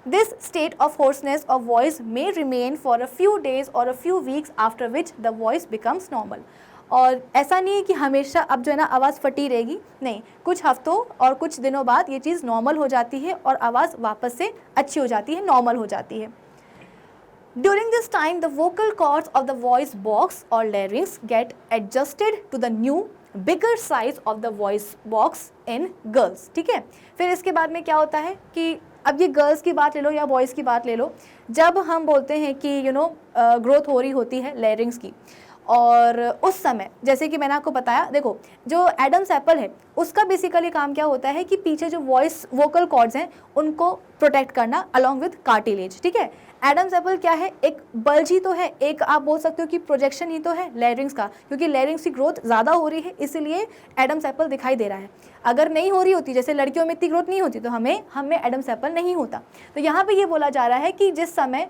This state of hoarseness of voice may remain for a few days or a few weeks after which the voice becomes normal। और ऐसा नहीं है कि हमेशा अब जो है ना आवाज़ फटी रहेगी, नहीं, कुछ हफ्तों और कुछ दिनों बाद ये चीज़ नॉर्मल हो जाती है और आवाज़ वापस से अच्छी हो जाती है, नॉर्मल हो जाती है। During this time the vocal cords of the voice box or larynx get adjusted to the new bigger size of the voice box in girls, ठीक है। फिर इसके बाद में क्या होता है कि अब ये गर्ल्स की बात ले लो या बॉयज़ की बात ले लो, जब हम बोलते हैं कि ग्रोथ हो रही होती है लैरिंग्स की, और उस समय जैसे कि मैंने आपको बताया, देखो जो एडम्स एप्पल है उसका बेसिकली काम क्या होता है कि पीछे जो वोकल कॉर्ड्स हैं उनको प्रोटेक्ट करना अलॉन्ग विद कार्टिलेज, ठीक है। एडम्स एप्पल क्या है? एक बल्ज ही तो है, एक आप बोल सकते हो कि प्रोजेक्शन ही तो है लैरिंग्स का, क्योंकि लैरिंग्स की ग्रोथ ज़्यादा हो रही है इसीलिए एडम्स एप्पल दिखाई दे रहा है। अगर नहीं हो रही होती, जैसे लड़कियों में इतनी ग्रोथ नहीं होती, तो हमें एडम्स एप्पल नहीं होता। तो यहाँ पे ये बोला जा रहा है कि जिस समय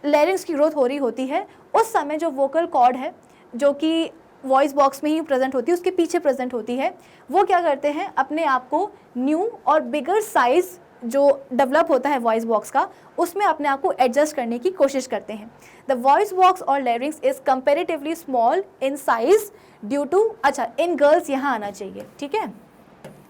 लैरिंग्स की ग्रोथ हो रही होती है उस समय जो वोकल कॉर्ड है जो कि वॉइस बॉक्स में ही प्रेजेंट होती है, उसके पीछे प्रेजेंट होती है, वो क्या करते हैं? अपने आप को न्यू और बिगर साइज जो डेवलप होता है वॉइस बॉक्स का, उसमें अपने आप को एडजस्ट करने की कोशिश करते हैं। द वॉइस बॉक्स और larynx is comparatively small in size due to, अच्छा इन गर्ल्स यहाँ आना चाहिए, ठीक है,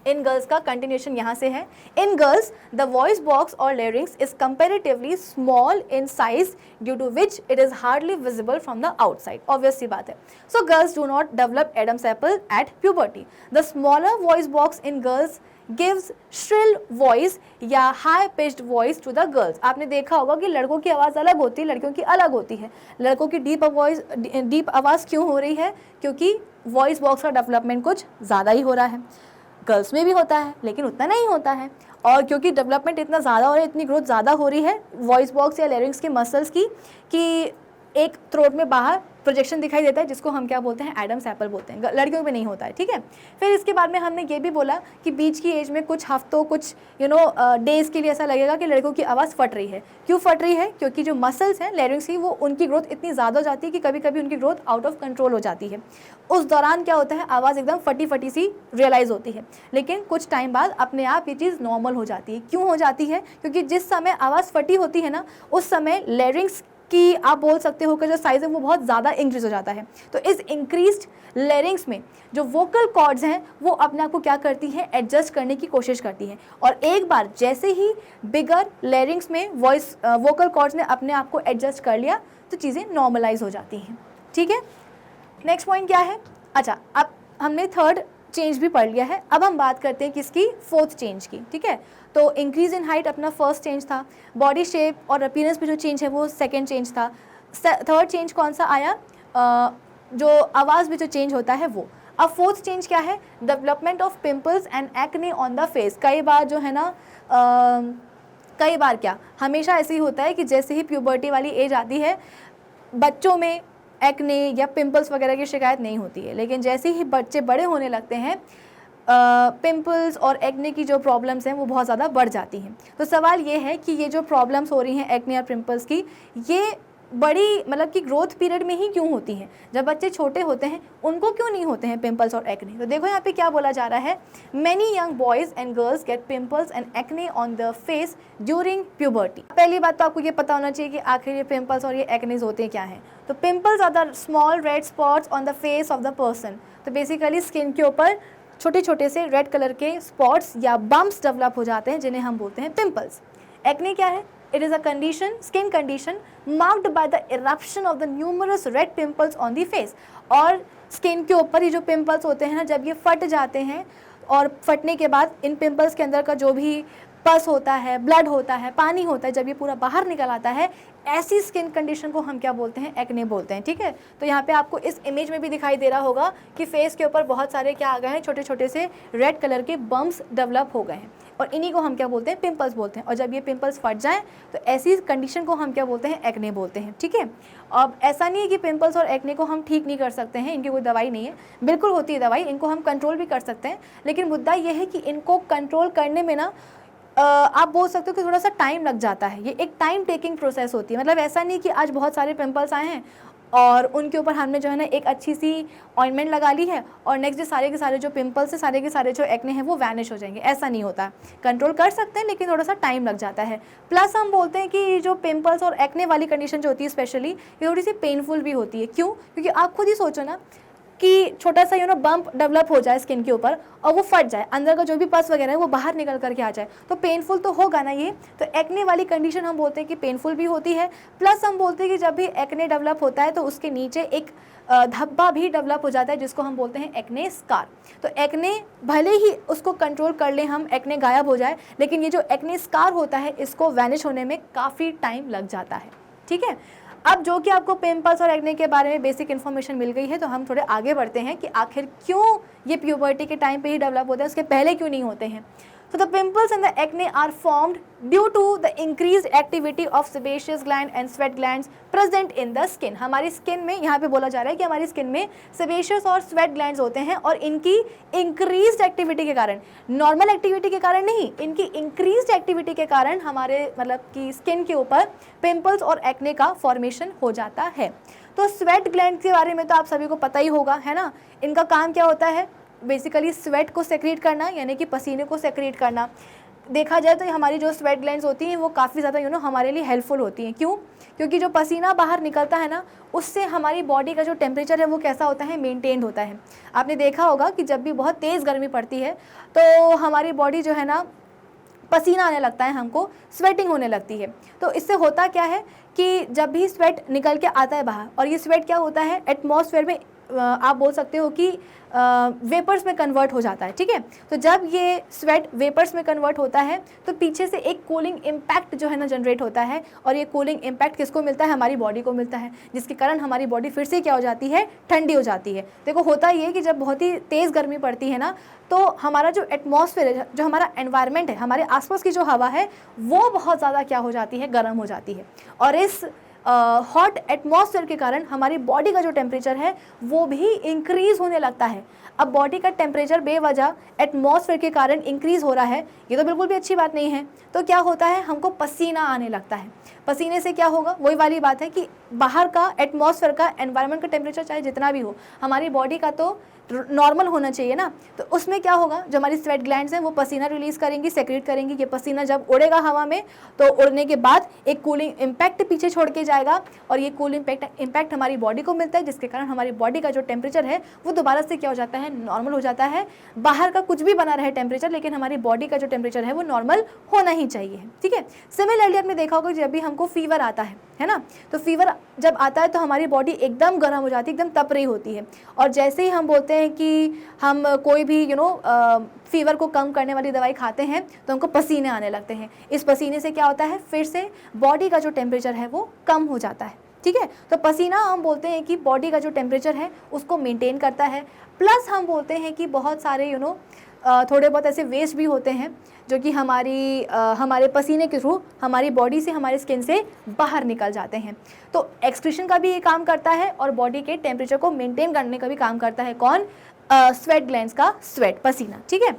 इन गर्ल्स का कंटिन्यूशन यहाँ से है। In girls the voice box और larynx is comparatively small in size due to which it is hardly visible from the outside. Obvious सी बात है। So girls do not develop Adam's apple at puberty. The smaller voice box in girls gives shrill voice या high pitched voice to the girls। आपने देखा होगा कि लड़कों की आवाज़ अलग होती है, लड़कियों की अलग होती है। लड़कों की डीप आवाज़ क्यों हो रही है? क्योंकि वॉइस बॉक्स का डेवलपमेंट कुछ ज़्यादा ही हो रहा है। गर्ल्स में भी होता है लेकिन उतना नहीं होता है, और क्योंकि डेवलपमेंट इतना ज़्यादा हो रहा है, इतनी ग्रोथ ज़्यादा हो रही है वॉइस बॉक्स या लैरिंग्स के मसल्स की, कि एक थ्रोट में बाहर प्रोजेक्शन दिखाई देता है, जिसको हम क्या बोलते हैं, एडम्स एप्पल बोलते हैं। लड़कियों में नहीं होता है, ठीक है। फिर इसके बाद में हमने ये भी बोला कि बीच की एज में कुछ हफ्तों, कुछ डेज के लिए ऐसा लगेगा कि लड़कों की आवाज़ फट रही है। क्यों फट रही है? क्योंकि जो मसल्स हैं लैरिंक्स की, वो उनकी ग्रोथ इतनी ज़्यादा हो जाती है कि कभी कभी उनकी ग्रोथ आउट ऑफ कंट्रोल हो जाती है। उस दौरान क्या होता है, आवाज़ एकदम फटी फटी सी रियलाइज़ होती है, लेकिन कुछ टाइम बाद अपने आप ये चीज़ नॉर्मल हो जाती है। क्यों हो जाती है? क्योंकि जिस समय आवाज़ फटी होती है ना, उस समय लैरिंक्स कि आप बोल सकते हो कि जो साइज़ है वो बहुत ज़्यादा इंक्रीज हो जाता है। तो इस इंक्रीज्ड लैरिंक्स में जो वोकल कॉर्ड्स हैं वो अपने आप को क्या करती है, एडजस्ट करने की कोशिश करती है। और एक बार जैसे ही बिगर लैरिंग्स में वोकल कॉर्ड्स ने अपने आप को एडजस्ट कर लिया तो चीज़ें नॉर्मलाइज हो जाती हैं, ठीक है। नेक्स्ट पॉइंट क्या है? अच्छा, अब हमने थर्ड चेंज भी पढ़ लिया है, अब हम बात करते हैं किसकी, फोर्थ चेंज की, ठीक है। तो इंक्रीज इन हाइट अपना फर्स्ट चेंज था, बॉडी शेप और अपीयरेंस में जो चेंज है वो सेकंड चेंज था। थर्ड चेंज कौन सा आया? जो आवाज़ में जो चेंज होता है वो। अब फोर्थ चेंज क्या है? Development of pimples and acne on the face. कई बार जो है ना, कई बार क्या, हमेशा ऐसे ही होता है कि जैसे ही प्यूबर्टी वाली एज आती है, बच्चों में एक्ने या पिंपल्स वगैरह की शिकायत नहीं होती है, लेकिन जैसे ही बच्चे बड़े होने लगते हैं पिंपल्स और एक्ने की जो प्रॉब्लम्स हैं वो बहुत ज़्यादा बढ़ जाती हैं। तो सवाल ये है कि ये जो प्रॉब्लम्स हो रही हैं एक्ने और पिंपल्स की, ये बड़ी मतलब कि ग्रोथ पीरियड में ही क्यों होती हैं? जब बच्चे छोटे होते हैं उनको क्यों नहीं होते हैं पिंपल्स और एक्ने? तो देखो यहाँ पे क्या बोला जा रहा है, many young boys and girls gate pimples and acne on the face during puberty. पहली बात तो आपको ये पता होना चाहिए कि आखिर ये पिंपल्स और ये एक्नेज होते क्या हैं। तो pimples are the small red spots on the face of the person. तो बेसिकली स्किन के ऊपर छोटे छोटे से रेड कलर के स्पॉट्स या बम्प्स डेवलप हो जाते हैं, जिन्हें हम बोलते हैं पिंपल्स। एक्ने क्या है? It is a condition, skin condition marked by the eruption of the numerous red pimples on the face। और स्किन के ऊपर ये जो पिंपल्स होते हैं ना, जब ये फट जाते हैं और फटने के बाद इन पिंपल्स के अंदर का जो भी पस होता है, ब्लड होता है, पानी होता है, जब ये पूरा बाहर निकल आता है, ऐसी स्किन कंडीशन को हम क्या बोलते हैं, एक्ने बोलते हैं, ठीक है। तो यहाँ पे आपको इस इमेज में भी दिखाई दे रहा होगा कि फेस के ऊपर बहुत सारे क्या आ गए हैं, छोटे छोटे से रेड कलर के बम्प्स डेवलप हो गए हैं, और इन्हीं को हम क्या बोलते हैं, पिंपल्स बोलते हैं। और जब ये पिंपल्स फट जाएं तो ऐसी कंडीशन को हम क्या बोलते हैं, एक्ने बोलते हैं, ठीक है। अब ऐसा नहीं है कि पिंपल्स और एक्ने को हम ठीक नहीं कर सकते हैं, इनकी कोई दवाई नहीं है, बिल्कुल होती है दवाई, इनको हम कंट्रोल भी कर सकते हैं। लेकिन मुद्दा ये है कि इनको कंट्रोल करने में ना आप बोल सकते हो कि थोड़ा सा टाइम लग जाता है। ये एक टाइम टेकिंग प्रोसेस होती है। मतलब ऐसा नहीं कि आज बहुत सारे पिंपल्स आए हैं और उनके ऊपर हमने जो है ना एक अच्छी सी ऑइंटमेंट लगा ली है और नेक्स्ट डे सारे के सारे जो पिंपल्स है, सारे के सारे जो एक्ने हैं वो वैनिश हो जाएंगे। ऐसा नहीं होता, कंट्रोल कर सकते हैं लेकिन थोड़ा सा टाइम लग जाता है। प्लस हम बोलते हैं कि जो पिंपल्स और एक्ने वाली कंडीशन जो होती है स्पेशली, ये थोड़ी सी पेनफुल भी होती है। क्यों? क्योंकि आप खुद ही सोचो ना कि छोटा सा बम्प डेवलप हो जाए स्किन के ऊपर और वो फट जाए, अंदर का जो भी पस वगैरह है वो बाहर निकल करके आ जाए, तो पेनफुल तो होगा ना ये। तो एक्ने वाली कंडीशन हम बोलते हैं कि पेनफुल भी होती है। प्लस हम बोलते हैं कि जब भी एक्ने डेवलप होता है तो उसके नीचे एक धब्बा भी डेवलप हो जाता है, जिसको हम बोलते हैं एक्ने स्कार। तो एक्ने भले ही उसको कंट्रोल कर ले हम, एक्ने गायब हो जाए, लेकिन ये जो एक्ने स्कार होता है इसको वैनिश होने में काफ़ी टाइम लग जाता है, ठीक है। अब जो कि आपको पिंपल्स और एक्ने के बारे में बेसिक इन्फॉर्मेशन मिल गई है, तो हम थोड़े आगे बढ़ते हैं कि आखिर क्यों ये प्यूबर्टी के टाइम पे ही डेवलप होते हैं, उसके पहले क्यों नहीं होते हैं। So the pimples and the acne are formed due to the increased activity of sebaceous gland and sweat glands present in the skin। हमारी स्किन में, यहाँ पे बोला जा रहा है कि हमारी स्किन में sebaceous और sweat glands होते हैं और इनकी increased activity के कारण, नॉर्मल एक्टिविटी के कारण नहीं, इनकी increased activity के कारण हमारे मतलब कि स्किन के ऊपर पिंपल्स और एक्ने का फॉर्मेशन हो जाता है। तो स्वेट ग्लैंड के बारे में तो आप सभी को पता ही होगा, है ना। इनका काम क्या होता है, बेसिकली स्वेट को सेक्रेट करना, यानी कि पसीने को सेक्रेट करना। देखा जाए तो हमारी जो स्वेट ग्लैंड्स होती हैं वो काफ़ी ज़्यादा हमारे लिए हेल्पफुल होती हैं। क्यों? क्योंकि जो पसीना बाहर निकलता है ना, उससे हमारी बॉडी का जो टेम्परेचर है वो कैसा होता है, मेंटेन्ड होता है। आपने देखा होगा कि जब भी बहुत तेज़ गर्मी पड़ती है तो हमारी बॉडी जो है ना, पसीना आने लगता है, हमको स्वेटिंग होने लगती है। तो इससे होता क्या है कि जब भी स्वेट निकल के आता है बाहर, और ये स्वेट क्या होता है, एटमॉस्फेयर में आप बोल सकते हो कि वेपर्स में कन्वर्ट हो जाता है, ठीक है। तो जब ये स्वेट वेपर्स में कन्वर्ट होता है तो पीछे से एक कूलिंग इम्पैक्ट जो है ना जनरेट होता है, और ये कूलिंग इम्पैक्ट किसको मिलता है, हमारी बॉडी को मिलता है, जिसके कारण हमारी बॉडी फिर से क्या हो जाती है, ठंडी हो जाती है। देखो होता ये कि जब बहुत ही तेज़ गर्मी पड़ती है ना, तो हमारा जो एटमॉस्फेयर है, जो हमारा एनवायरनमेंट है, हमारे आसपास की जो हवा है वो बहुत ज़्यादा क्या हो जाती है, गर्म हो जाती है। और इस हॉट एटमॉस्फेयर के कारण हमारी बॉडी का जो टेम्परेचर है वो भी इंक्रीज होने लगता है। अब बॉडी का टेम्परेचर बेवजह एटमॉस्फेयर के कारण इंक्रीज हो रहा है, ये तो बिल्कुल भी अच्छी बात नहीं है। तो क्या होता है, हमको पसीना आने लगता है। पसीने से क्या होगा, वही वाली बात है कि बाहर का एटमॉस्फेयर का एनवायरनमेंट का टेम्परेचर चाहे जितना भी हो, हमारी बॉडी का तो नॉर्मल होना चाहिए ना। तो उसमें क्या होगा, जो हमारी स्वेट ग्लैंड्स हैं वो पसीना रिलीज करेंगी, सेक्रेट करेंगी। ये पसीना जब उड़ेगा हवा में तो उड़ने के बाद एक कूलिंग इम्पैक्ट पीछे छोड़ के जाएगा, और ये कूलिंग इम्पैक्ट हमारी बॉडी को मिलता है, जिसके कारण हमारी बॉडी का जो टेम्परेचर है वो दोबारा से क्या हो जाता है, नॉर्मल हो जाता है। बाहर का कुछ भी बना रहे टेम्परेचर, लेकिन हमारी बॉडी का जो टेम्परेचर है वो नॉर्मल होना ही चाहिए। ठीक है। सिमिलरली आपने देखा होगा जब भी हमको फीवर आता है ना, तो फीवर जब आता है तो हमारी बॉडी एकदम गर्म हो जाती है, एकदम तप रही होती है। और जैसे ही हम बोलते हैं कि हम कोई भी फीवर को कम करने वाली दवाई खाते हैं तो हमको पसीने आने लगते हैं। इस पसीने से क्या होता है, फिर से बॉडी का जो टेम्परेचर है वो कम हो जाता है। ठीक है। तो पसीना हम बोलते हैं कि बॉडी का जो टेम्परेचर है उसको मेंटेन करता है। प्लस हम बोलते हैं कि बहुत सारे थोड़े बहुत ऐसे वेस्ट भी होते हैं जो कि हमारे पसीने के थ्रू हमारी बॉडी से, हमारे स्किन से बाहर निकल जाते हैं। तो एक्सक्रीशन का भी ये काम करता है और बॉडी के टेम्परेचर को मेंटेन करने का भी काम करता है। कौन? स्वेट ग्लैंड्स का स्वेट, पसीना। ठीक है।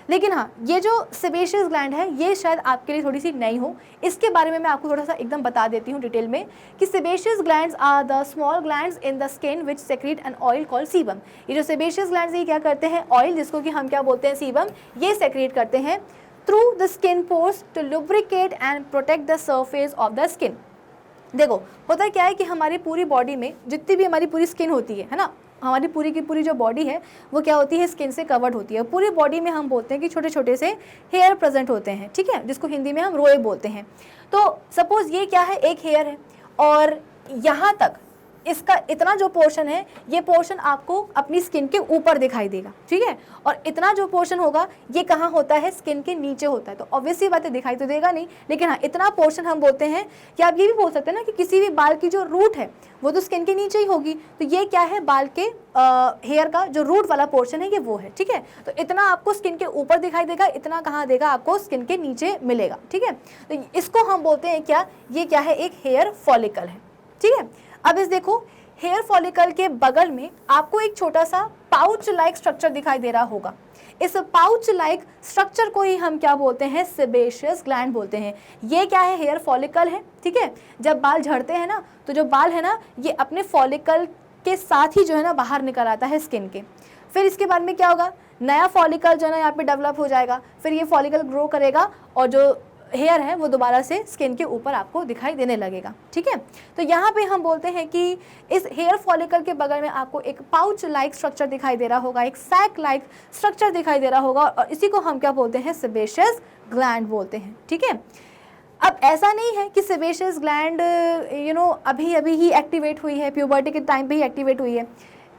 लेकिन हाँ, ये जो सेबेशियस ग्लैंड है ये शायद आपके लिए थोड़ी सी नई हो, इसके बारे में मैं आपको थोड़ा सा एकदम बता देती हूँ डिटेल में कि sebaceous glands are the small glands in the skin which secrete an oil called sebum. ये जो सेबेशियस ग्लैंड्स ये क्या करते हैं, ऑयल जिसको कि हम क्या बोलते हैं, सीबम, ये सेक्रेट करते हैं through the skin pores to lubricate and protect the surface of the skin. देखो होता क्या है कि हमारी पूरी बॉडी में जितनी भी हमारी पूरी स्किन होती है ना, हमारी पूरी की पूरी जो बॉडी है वो क्या होती है, स्किन से कवर्ड होती है। पूरी बॉडी में हम बोलते हैं कि छोटे छोटे से हेयर प्रेजेंट होते हैं। ठीक है, जिसको हिंदी में हम रोए बोलते हैं। तो सपोज ये क्या है, एक हेयर है और यहाँ तक इसका इतना जो पोर्शन है, ये पोर्शन आपको अपनी स्किन के ऊपर दिखाई देगा। ठीक है। और इतना जो पोर्शन होगा ये कहाँ होता है, स्किन के नीचे होता है। तो ऑब्वियसली बात है, दिखाई तो देगा नहीं, लेकिन हाँ इतना पोर्शन हम बोलते हैं कि आप ये भी बोल सकते हैं ना कि किसी भी बाल की जो रूट है वो तो स्किन के नीचे ही होगी। तो ये क्या है, बाल के हेयर का जो रूट वाला पोर्शन है ये वो है। ठीक है। तो इतना आपको स्किन के ऊपर दिखाई देगा, इतना कहाँ देगा, आपको स्किन के नीचे मिलेगा। ठीक है। तो इसको हम बोलते हैं क्या, ये क्या है, एक हेयर फॉलिकल है। ठीक है। अब इस देखो, हेयर फॉलिकल के बगल में आपको एक छोटा सा पाउच लाइक स्ट्रक्चर दिखाई दे रहा होगा। इस पाउच लाइक स्ट्रक्चर को ही हम क्या बोलते हैं, सेबेशियस ग्लैंड बोलते हैं। ये क्या है, हेयर फॉलिकल है। ठीक है। जब बाल झड़ते हैं ना, तो जो बाल है ना ये अपने फॉलिकल के साथ ही जो है ना बाहर निकल आता है स्किन के। फिर इसके बाद में क्या होगा, नया फॉलिकल जो है ना यहाँ पे डेवलप हो जाएगा। फिर ये फॉलिकल ग्रो करेगा और जो हेयर है वो दोबारा से स्किन के ऊपर आपको दिखाई देने लगेगा। ठीक है। तो यहाँ पे हम बोलते हैं कि इस हेयर फॉलिकल के बगल में आपको एक पाउच लाइक स्ट्रक्चर दिखाई दे रहा होगा, एक सैक लाइक स्ट्रक्चर दिखाई दे रहा होगा, और इसी को हम क्या बोलते हैं, सेबेशियस ग्लैंड बोलते हैं। ठीक है। अब ऐसा नहीं है कि सेबेशियस ग्लैंड अभी अभी ही एक्टिवेट हुई है, प्यूबर्टी के टाइम पे ही एक्टिवेट हुई है।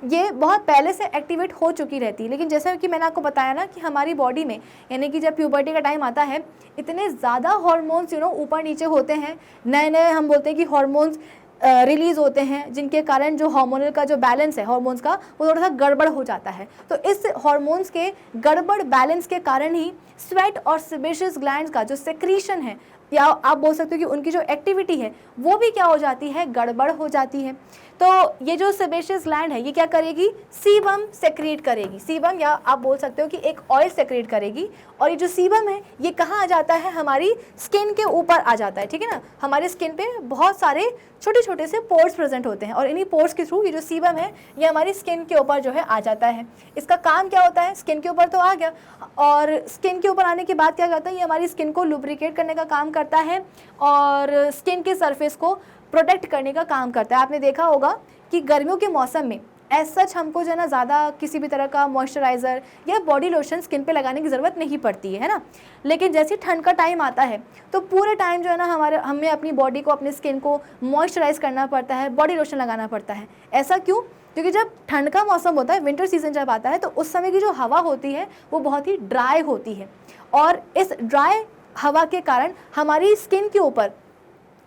ये बहुत पहले से एक्टिवेट हो चुकी रहती है। लेकिन जैसे कि मैंने आपको बताया ना कि हमारी बॉडी में, यानी कि जब प्यूबर्टी का टाइम आता है, इतने ज़्यादा हार्मोन्स ऊपर नीचे होते हैं, नए नए हम बोलते हैं कि हार्मोन्स रिलीज़ होते हैं, जिनके कारण जो हार्मोनल का जो बैलेंस है हार्मोन्स का वो थोड़ा सा गड़बड़ हो जाता है। तो इस हार्मोन्स के गड़बड़ बैलेंस के कारण ही स्वेट और सेबेशियस ग्लैंड्स का जो सेक्रीशन है, या आप बोल सकते हो कि उनकी जो एक्टिविटी है वो भी क्या हो जाती है, गड़बड़ हो जाती है। तो ये जो सेबेशियस ग्लैंड है ये क्या करेगी, सीबम सेक्रेट करेगी। सीबम, या आप बोल सकते हो कि एक ऑयल सेक्रेट करेगी। और ये जो सीबम है ये कहाँ आ जाता है, हमारी स्किन के ऊपर आ जाता है। ठीक है ना। हमारी स्किन पे बहुत सारे छोटे छोटे से पोर्स प्रेजेंट होते हैं, और इन्हीं पोर्स के थ्रू ये जो सीबम है ये हमारी स्किन के ऊपर जो है आ जाता है। इसका काम क्या होता है, स्किन के ऊपर तो आ गया, और स्किन के ऊपर आने के बाद क्या करता है, ये हमारी स्किन को लुब्रिकेट करने का काम करता है और स्किन के सरफेस को प्रोटेक्ट करने का काम करता है। आपने देखा होगा कि गर्मियों के मौसम में एज सच हमको जो है ना ज़्यादा किसी भी तरह का मॉइस्चराइज़र या बॉडी लोशन स्किन पे लगाने की ज़रूरत नहीं पड़ती है ना। लेकिन जैसे ठंड का टाइम आता है तो पूरे टाइम जो है ना हमें अपनी बॉडी को, अपनी स्किन को मॉइस्चराइज़ करना पड़ता है, बॉडी लोशन लगाना पड़ता है। ऐसा क्यों? क्योंकि जब ठंड का मौसम होता है, विंटर सीजन जब आता है, तो उस समय की जो हवा होती है वो बहुत ही ड्राई होती है, और इस ड्राई हवा के कारण हमारी स्किन के ऊपर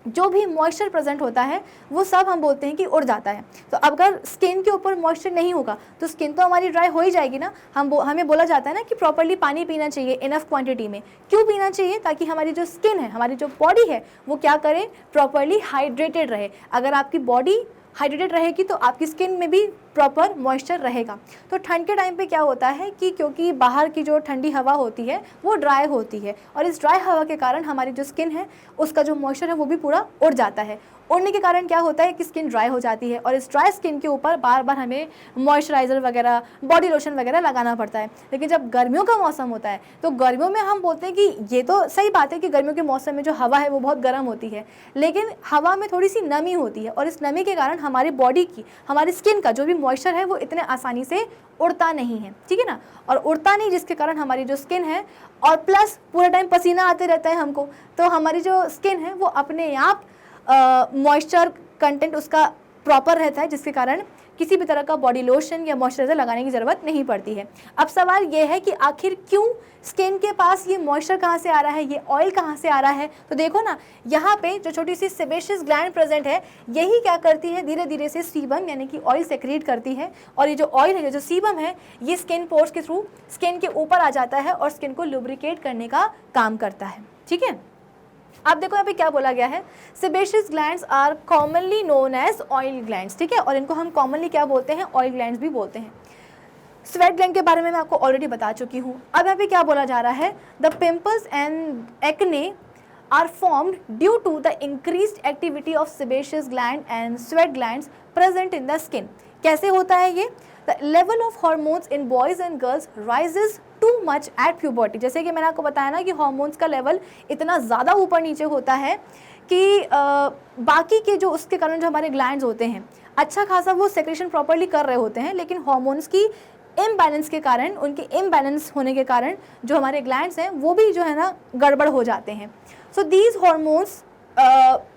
जो भी मॉइस्चर प्रेजेंट होता है वो सब हम बोलते हैं कि उड़ जाता है। तो अगर स्किन के ऊपर मॉइस्चर नहीं होगा तो स्किन तो हमारी ड्राई हो ही जाएगी ना। हमें बोला जाता है ना कि प्रॉपर्ली पानी पीना चाहिए इनफ क्वांटिटी में। क्यों पीना चाहिए? ताकि हमारी जो स्किन है, हमारी जो बॉडी है, वो क्या करे, प्रॉपर्ली हाइड्रेटेड रहे। अगर आपकी बॉडी हाइड्रेटेड रहेगी तो आपकी स्किन में भी प्रॉपर मॉइस्चर रहेगा। तो ठंड के टाइम पे क्या होता है कि क्योंकि बाहर की जो ठंडी हवा होती है वो ड्राई होती है, और इस ड्राई हवा के कारण हमारी जो स्किन है उसका जो मॉइस्चर है वो भी पूरा उड़ जाता है। उड़ने के कारण क्या होता है कि स्किन ड्राई हो जाती है, और इस ड्राई स्किन के ऊपर बार बार हमें मॉइस्चराइज़र वगैरह, बॉडी लोशन वगैरह लगाना पड़ता है। लेकिन जब गर्मियों का मौसम होता है तो गर्मियों में हम बोलते हैं कि ये तो सही बात है कि गर्मियों के मौसम में जो हवा है वो बहुत गर्म होती है, लेकिन हवा में थोड़ी सी नमी होती है, और इस नमी के कारण हमारी बॉडी की, हमारी स्किन का जो भी मॉइस्चर है वो इतने आसानी से उड़ता नहीं है, ठीक है ना। और उड़ता नहीं जिसके कारण हमारी जो स्किन है, और प्लस पूरा टाइम पसीना आते रहता है हमको, तो हमारी जो स्किन है वो अपने आप मॉइस्चर कंटेंट उसका प्रॉपर रहता है, जिसके कारण किसी भी तरह का बॉडी लोशन या मॉइस्चराइजर लगाने की ज़रूरत नहीं पड़ती है। अब सवाल ये है कि आखिर क्यों स्किन के पास ये मॉइस्चर कहाँ से आ रहा है, ये ऑयल कहाँ से आ रहा है? तो देखो ना, यहाँ पे जो छोटी सी सेबेशियस ग्लैंड प्रेजेंट है, यही क्या करती है, धीरे धीरे से सीबम यानी कि ऑयल सेक्रेट करती है, और ये जो ऑयल है, जो सीबम है, ये स्किन पोर्स के थ्रू स्किन के ऊपर आ जाता है और स्किन को लुब्रिकेट करने का काम करता है, ठीक है। अब देखो यहाँ पे क्या बोला गया है, sebaceous glands are commonly known as oil glands, ठीक है, और इनको हम कॉमनली क्या बोलते हैं, ऑयल ग्लैंड्स भी बोलते हैं। स्वेट ग्लैंड के बारे में मैं आपको ऑलरेडी बता चुकी हूँ। अब यहाँ पे क्या बोला जा रहा है, the pimples and acne are formed due to the increased activity of sebaceous gland and sweat glands present in the skin. कैसे होता है ये? The level of hormones in boys and girls rises too much at puberty. जैसे कि मैंने आपको बताया ना कि हॉर्मोन्स का लेवल इतना ज़्यादा ऊपर नीचे होता है कि बाकी के जो उसके कारण जो हमारे ग्लैंड्स होते हैं अच्छा खासा वो सेक्रेशन प्रॉपरली कर रहे होते हैं, लेकिन हॉर्मोन्स की इम्बैलेंस के कारण, उनके इम्बैलेंस होने के कारण जो हमारे ग्लैंड्स हैं वो भी जो है ना गड़बड़ हो जाते हैं। So these hormones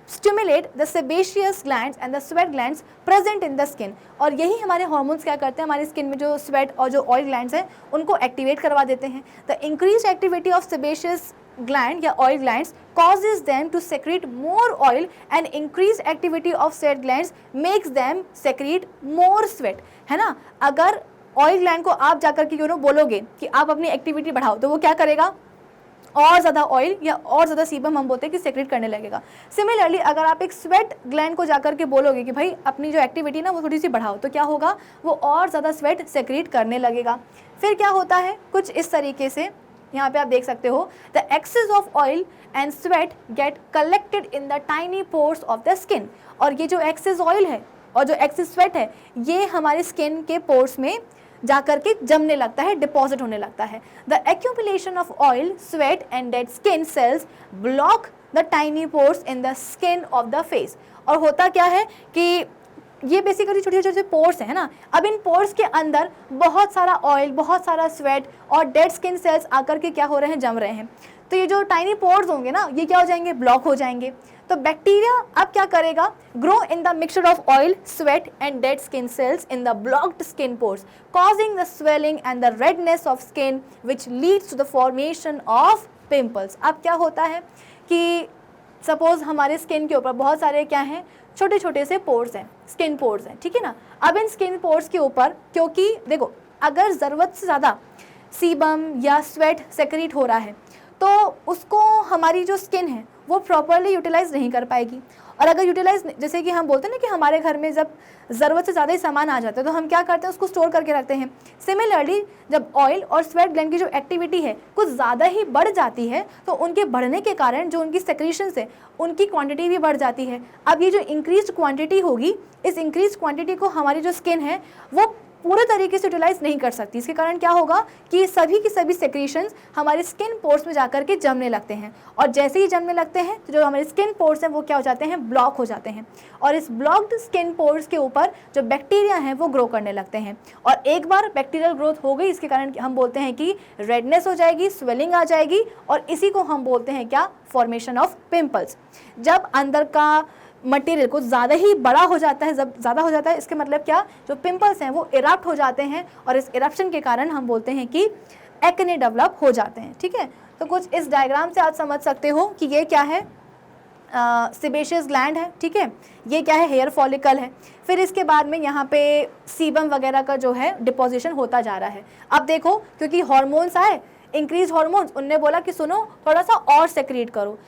stimulate the sebaceous glands and the sweat glands present in the skin। और यही हमारे हॉर्मोन्स क्या करते हैं, हमारी स्किन में जो स्वेट और जो ऑयल ग्लैंड्स हैं उनको एक्टिवेट करवा देते हैं। The increase activity of sebaceous gland या oil glands causes them to secrete more oil and increased activity of sweat glands makes them secrete more sweat, है ना। अगर ऑयल ग्लैंड को आप जाकर के बोलोगे कि आप अपनी एक्टिविटी बढ़ाओ तो वो क्या करेगा, और ज़्यादा ऑयल या और ज़्यादा सीबम हम बोलते हैं कि सेक्रेट करने लगेगा। सिमिलरली अगर आप एक स्वेट ग्लैंड को जाकर के बोलोगे कि भाई अपनी जो एक्टिविटी ना वो थोड़ी सी बढ़ाओ, तो क्या होगा, वो और ज़्यादा स्वेट सेक्रेट करने लगेगा। फिर क्या होता है, कुछ इस तरीके से यहाँ पे आप देख सकते हो, the excess of oil and sweat get collected in the tiny pores of the skin. और ये जो एक्सेस ऑयल है और जो एक्सेस स्वेट है ये हमारे स्किन के पोर्स में जाकर के जमने लगता है, डिपॉजिट होने लगता है। The accumulation of oil, sweat and dead skin sales block the tiny pores in the skin of the face. और होता क्या है कि ये बेसिकली छोटे छोटे पोर्स हैं ना, अब इन पोर्स के अंदर बहुत सारा ऑयल, बहुत सारा स्वेट और डेड स्किन सेल्स आकर के क्या हो रहे हैं, जम रहे हैं। तो ये जो टाइनी पोर्स होंगे ना, ये क्या हो जाएंगे, ब्लॉक हो जाएंगे। तो बैक्टीरिया अब क्या करेगा, grow in the mixture of oil, sweat and dead skin cells in the blocked skin pores, causing the swelling and the redness of skin which leads to the formation of pimples. अब क्या होता है कि suppose हमारे skin के ऊपर बहुत सारे क्या हैं, छोटे छोटे से पोर्स हैं, स्किन पोर्स हैं, ठीक है ना। अब इन स्किन पोर्स के ऊपर, क्योंकि देखो अगर ज़रूरत से ज़्यादा सीबम या स्वेट सेक्रेट हो रहा है तो उसको हमारी जो स्किन है वो प्रॉपरली यूटिलाइज नहीं कर पाएगी। और अगर यूटिलाइज, जैसे कि हम बोलते हैं ना कि हमारे घर में जब ज़रूरत से ज़्यादा ही सामान आ जाता है तो हम क्या करते हैं, उसको स्टोर करके रखते हैं। सिमिलरली जब ऑयल और स्वेट ग्लैंड की जो एक्टिविटी है कुछ ज़्यादा ही बढ़ जाती है तो उनके बढ़ने के कारण जो उनकी सेक्रेशंस है उनकी क्वांटिटी भी बढ़ जाती है। अब ये जो इंक्रीज क्वांटिटी होगी, इस इंक्रीज क्वांटिटी को हमारी जो स्किन है वो पूरे तरीके से यूटिलाइज नहीं कर सकती। इसके कारण क्या होगा कि सभी की सभी सेक्रेशंस हमारे स्किन पोर्स में जाकर के जमने लगते हैं, और जैसे ही जमने लगते हैं तो जो हमारे स्किन पोर्स हैं वो क्या हो जाते हैं, ब्लॉक हो जाते हैं। और इस ब्लॉक्ड स्किन पोर्स के ऊपर जो बैक्टीरिया हैं वो ग्रो करने लगते हैं, और एक बार बैक्टीरियल ग्रोथ हो गई इसके कारण हम बोलते हैं कि रेडनेस हो जाएगी, स्वेलिंग आ जाएगी, और इसी को हम बोलते हैं क्या, फॉर्मेशन ऑफ पिंपल्स। जब अंदर का मटेरियल कुछ ज़्यादा ही बड़ा हो जाता है, जब ज़्यादा हो जाता है इसके मतलब क्या, जो पिंपल्स हैं वो इरप्ट हो जाते हैं, और इस इरप्शन के कारण हम बोलते हैं कि एक्ने डेवलप हो जाते हैं, ठीक है। तो कुछ इस डायग्राम से आप समझ सकते हो कि ये क्या है, सिबेशियस ग्लैंड है, ठीक है, ये क्या है, हेयर फॉलिकल है। फिर इसके बाद में यहाँ पे सीबम वगैरह का जो है डिपोजिशन होता जा रहा है। अब देखो क्योंकि हार्मोन्स आए, इंक्रीज हार्मोन्स, उनने बोला कि सुनो थोड़ा सा और सेक्रेट करो।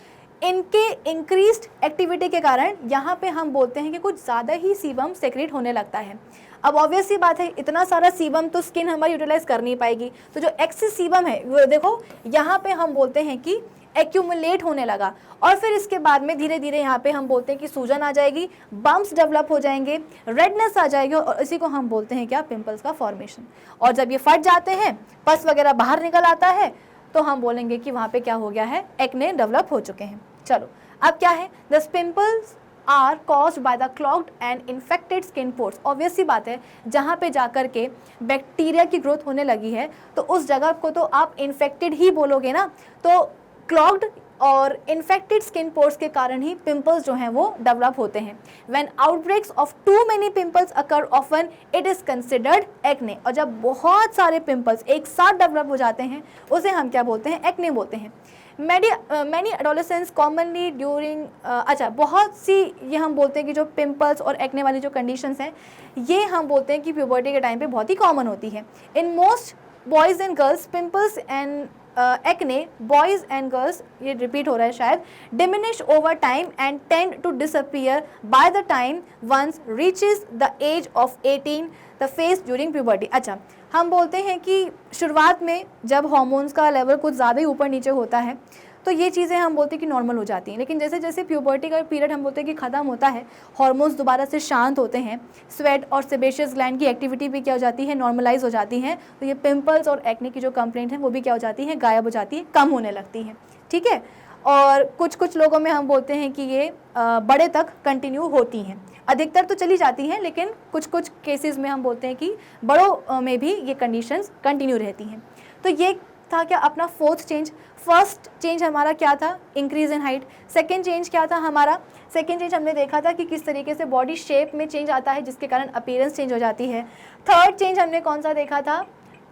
इनके इंक्रीज्ड एक्टिविटी के कारण यहाँ पे हम बोलते हैं कि कुछ ज़्यादा ही सीबम सेक्रेट होने लगता है। अब ऑब्वियस सी बात है, इतना सारा सीबम तो स्किन हमारी यूटिलाइज कर नहीं पाएगी, तो जो एक्सेस सीबम है वो देखो यहाँ पे हम बोलते हैं कि एक्यूमुलेट होने लगा। और फिर इसके बाद में धीरे धीरे यहाँ पे हम बोलते हैं कि सूजन आ जाएगी, बम्प्स डेवलप हो जाएंगे, रेडनेस आ जाएगी, और इसी को हम बोलते हैं क्या, पिंपल्स का फॉर्मेशन। और जब ये फट जाते हैं, पस वगैरह बाहर निकल आता है, तो हम बोलेंगे कि वहाँ पे क्या हो गया है, एक्ने डेवलप हो चुके हैं। चलो अब क्या है, the pimples are caused by the clogged and infected skin pores. Obvious सी बात है, जहाँ पे जाकर के बैक्टीरिया की ग्रोथ होने लगी है तो उस जगह को तो आप इन्फेक्टेड ही बोलोगे ना, तो क्लॉग्ड और इन्फेक्टेड स्किन पोर्स के कारण ही पिंपल्स जो हैं वो डेवलप होते हैं। When outbreaks of too many pimples occur often it is considered acne. और जब बहुत सारे पिंपल्स एक साथ डेवलप हो जाते हैं उसे हम क्या बोलते हैं, एक्ने बोलते हैं। मैनी एडोलेसेंस कॉमनली ड्यूरिंग, अच्छा बहुत सी ये हम बोलते हैं कि जो पिंपल्स और एक्ने वाली जो कंडीशंस हैं ये हम बोलते हैं कि प्यूबर्टी के टाइम पे बहुत ही कॉमन होती है। In most boys and girls pimples and acne, boys and girls, ये रिपीट हो रहा है शायद, diminish over time and tend to disappear by the time once reaches the age of 18 the face during puberty. अच्छा, हम बोलते हैं कि शुरुआत में जब हार्मोन्स का लेवल कुछ ज़्यादा ही ऊपर नीचे होता है तो ये चीज़ें हम बोलते हैं कि नॉर्मल हो जाती हैं, लेकिन जैसे जैसे प्यूबर्टी का पीरियड हम बोलते हैं कि ख़त्म होता है, हार्मोन्स दोबारा से शांत होते हैं, स्वेट और सेबेशियस ग्लैंड की एक्टिविटी भी क्या हो जाती है, नॉर्मलाइज हो जाती है, तो ये पिंपल्स और एक्ने की जो कंप्लेंट है वो भी क्या हो जाती है, गायब हो जाती है, कम होने लगती है, ठीक है। और कुछ लोगों में हम बोलते हैं कि ये बड़े तक कंटिन्यू होती हैं, अधिकतर तो चली जाती हैं, लेकिन कुछ केसेस में हम बोलते हैं कि बड़ों में भी ये कंडीशंस कंटिन्यू रहती हैं। तो ये था क्या अपना फोर्थ चेंज। फर्स्ट चेंज हमारा क्या था, increase in height. Second change क्या था हमारा, सेकंड चेंज हमने देखा था कि किस तरीके से बॉडी शेप में चेंज आता है जिसके कारण अपीयरेंस चेंज हो जाती है। थर्ड चेंज हमने कौन सा देखा था,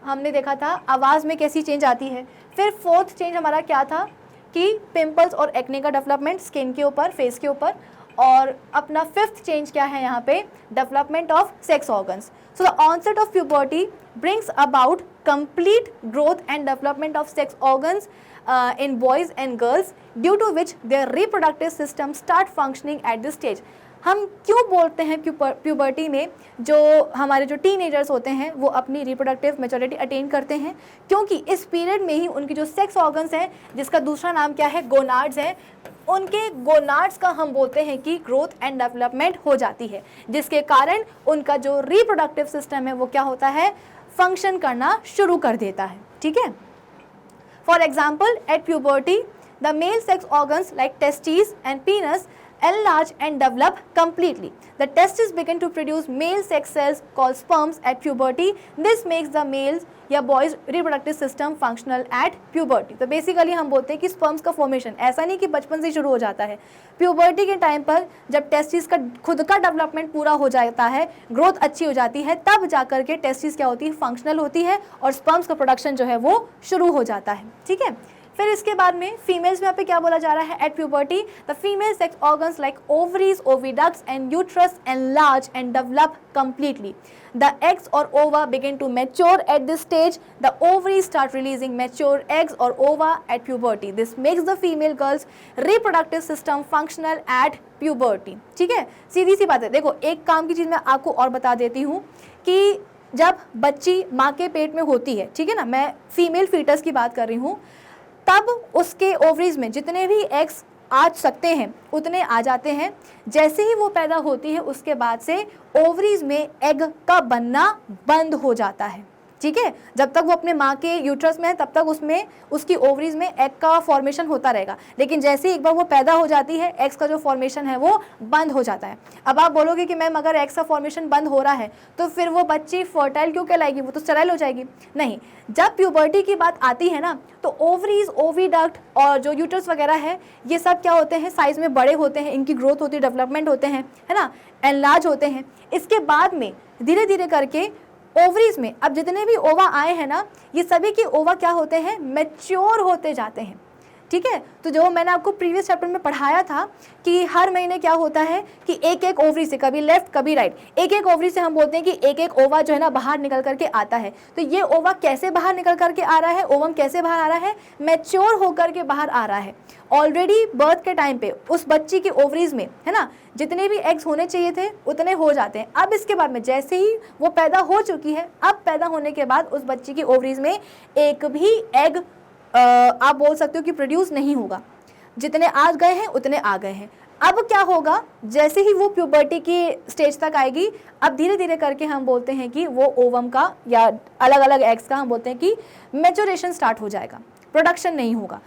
हमने देखा था आवाज़ में कैसी चेंज आती है। फिर फोर्थ चेंज हमारा क्या था कि पिंपल्स और एक्ने का डेवलपमेंट स्किन के ऊपर, फेस के ऊपर। और अपना फिफ्थ चेंज क्या है यहाँ पे, development of sex organs. So the onset of puberty brings about complete growth and development of sex organs in boys and girls, due to which their reproductive system start functioning at this stage. हम क्यों बोलते हैं puberty में जो हमारे जो teenagers होते हैं वो अपनी रिप्रोडक्टिव मैच्योरिटी अटेन करते हैं, क्योंकि इस पीरियड में ही उनकी जो सेक्स ऑर्गन्स हैं, जिसका दूसरा नाम क्या है, गोनाड्स हैं, उनके गोनाड्स का हम बोलते हैं कि ग्रोथ एंड डेवलपमेंट हो जाती है, जिसके कारण उनका जो रिप्रोडक्टिव सिस्टम है वो क्या होता है, फंक्शन करना शुरू कर देता है, ठीक है। For example, eight puberty the male sex organs like testis and पीनस enlarge and develop completely. The testes begin to produce male sex cells called sperms at puberty. This makes the males या boys reproductive system functional at puberty. तो basically हम बोलते हैं कि sperms का formation ऐसा नहीं कि बचपन से शुरू हो जाता है, प्यूबर्टी के टाइम पर जब टेस्टिस का खुद का डेवलपमेंट पूरा हो जाता है, ग्रोथ अच्छी हो जाती है, तब जाकर के टेस्टिस क्या होती है, फंक्शनल होती है और स्पर्म्स का प्रोडक्शन जो है वो शुरू हो जाता है, ठीक है। फिर इसके बाद में फीमेल्स में यहाँ पे क्या बोला जा रहा है, eight puberty the female sex organs like ovaries, oviducts and uterus enlarge and develop completely. The eggs or ova begin to mature at this stage. The ovaries start releasing mature eggs or ova at puberty. This makes the female girl's reproductive system functional at puberty. ठीक है, सीधी सी बात है। देखो, एक काम की चीज़ मैं आपको और बता देती हूँ कि जब बच्ची माँ के पेट में होती है, ठीक है ना, मैं फीमेल फीटस की बात कर रही हूँ, तब उसके ओवरीज में जितने भी एग्स आ सकते हैं उतने आ जाते हैं। जैसे ही वो पैदा होती है उसके बाद से ओवरीज में एग का बनना बंद हो जाता है, ठीक है। जब तक वो अपने माँ के यूट्रस में है तब तक उसमें उसकी ओवरीज में एग का फॉर्मेशन होता रहेगा, लेकिन जैसे ही एक बार वो पैदा हो जाती है एग्स का जो फॉर्मेशन है वो बंद हो जाता है। अब आप बोलोगे कि मैम अगर एग्स का फॉर्मेशन बंद हो रहा है तो फिर वो बच्ची फर्टाइल क्यों कहलाएगी, वो तो स्टेराइल हो जाएगी। नहीं, जब प्यूबर्टी की बात आती है ना तो ओवरीज, ओविडक्ट और जो यूट्रस वगैरह है ये सब क्या होते हैं, साइज में बड़े होते हैं, इनकी ग्रोथ होती है, डेवलपमेंट होते हैं, है ना, एनलार्ज होते हैं। इसके बाद में धीरे धीरे करके ओवरीज में अब जितने भी ओवा आए हैं ना, ये सभी के ओवा क्या होते हैं, मैच्योर होते जाते हैं। ठीक है। तो जो मैंने आपको प्रीवियस चैप्टर में पढ़ाया था कि हर महीने क्या होता है कि एक एक ओवरी से, कभी लेफ्ट कभी राइट, एक एक ओवरी से हम बोलते हैं कि एक एक ओवा जो है ना बाहर निकल करके आता है। तो ये ओवा कैसे बाहर निकल करके आ रहा है, ओवम कैसे बाहर आ रहा है, मैच्योर होकर के बाहर आ रहा है। ऑलरेडी बर्थ के टाइम पे उस बच्ची की ओवरीज में, है ना, जितने भी एग्स होने चाहिए थे उतने हो जाते हैं। अब इसके बाद में जैसे ही वो पैदा हो चुकी है, अब पैदा होने के बाद उस बच्ची की ओवरीज में एक भी एग आप बोल सकते हो कि प्रोड्यूस नहीं होगा। जितने आज गए हैं उतने आ गए हैं। अब क्या होगा, जैसे ही वो प्यूबर्टी की स्टेज तक आएगी, अब धीरे धीरे करके हम बोलते हैं कि वो ओवम का या अलग अलग एग्स का हम बोलते हैं कि मैच्योरेशन स्टार्ट हो जाएगा, प्रोडक्शन नहीं होगा।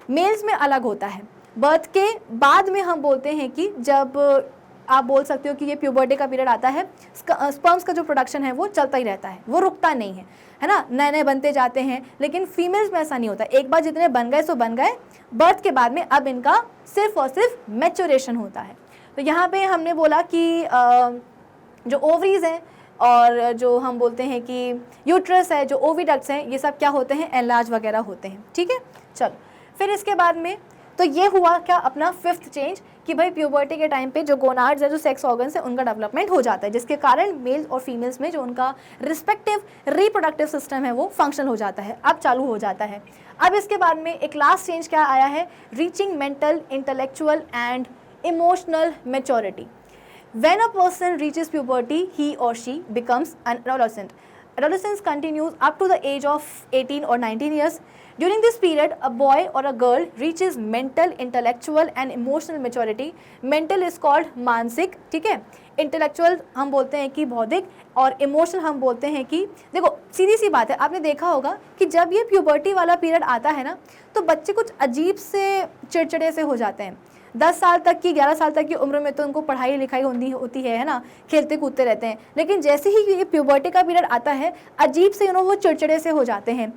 मेल्स में अलग होता है, बर्थ के बाद में हम बोलते हैं कि जब आप बोल सकते हो कि ये प्यूबर्टी का पीरियड आता है, स्पर्म्स का जो प्रोडक्शन है वो चलता ही रहता है, वो रुकता नहीं है ना, नए नए बनते जाते हैं। लेकिन फीमेल्स में ऐसा नहीं होता, एक बार जितने बन गए सो बन गए, बर्थ के बाद में अब इनका सिर्फ और सिर्फ मैच्योरेशन होता है। तो यहाँ पे हमने बोला कि जो ओवरीज हैं और जो हम बोलते हैं कि यूट्रस है, जो ओविडक्ट्स हैं, ये सब क्या होते हैं, एनलार्ज वगैरह होते हैं। ठीक है, चलो फिर इसके बाद में तो ये हुआ क्या, अपना फिफ्थ चेंज कि भाई प्यूबर्टी के टाइम पे जो गोनाड्स है, जो सेक्स ऑर्गन्स है, उनका डेवलपमेंट हो जाता है, जिसके कारण मेल्स और फीमेल्स में जो उनका रिस्पेक्टिव रिप्रोडक्टिव सिस्टम है वो फंक्शन हो जाता है, अब चालू हो जाता है। अब इसके बाद में एक लास्ट चेंज क्या आया है, reaching mental, intellectual and emotional maturity. When a person reaches puberty, he or she becomes an adolescent. Adolescence continues up to the age of 18 or 19 years. During this period, a boy or a girl reaches mental, intellectual and emotional maturity. Mental is called मानसिक, ठीक है, intellectual हम बोलते हैं कि बौद्धिक, और emotional हम बोलते हैं कि, देखो सीधी सी बात है, आपने देखा होगा कि जब ये प्यूबर्टी वाला पीरियड आता है ना, तो बच्चे कुछ अजीब से चिड़चिड़े से हो जाते हैं। 10 साल तक की, 11 साल तक की उम्र में तो उनको पढ़ाई लिखाई होती है ना, खेलते कूदते रहते हैं। लेकिन जैसे ही ये प्यूबर्टी का पीरियड आता है, अजीब से वो चिड़चिड़े से हो जाते हैं।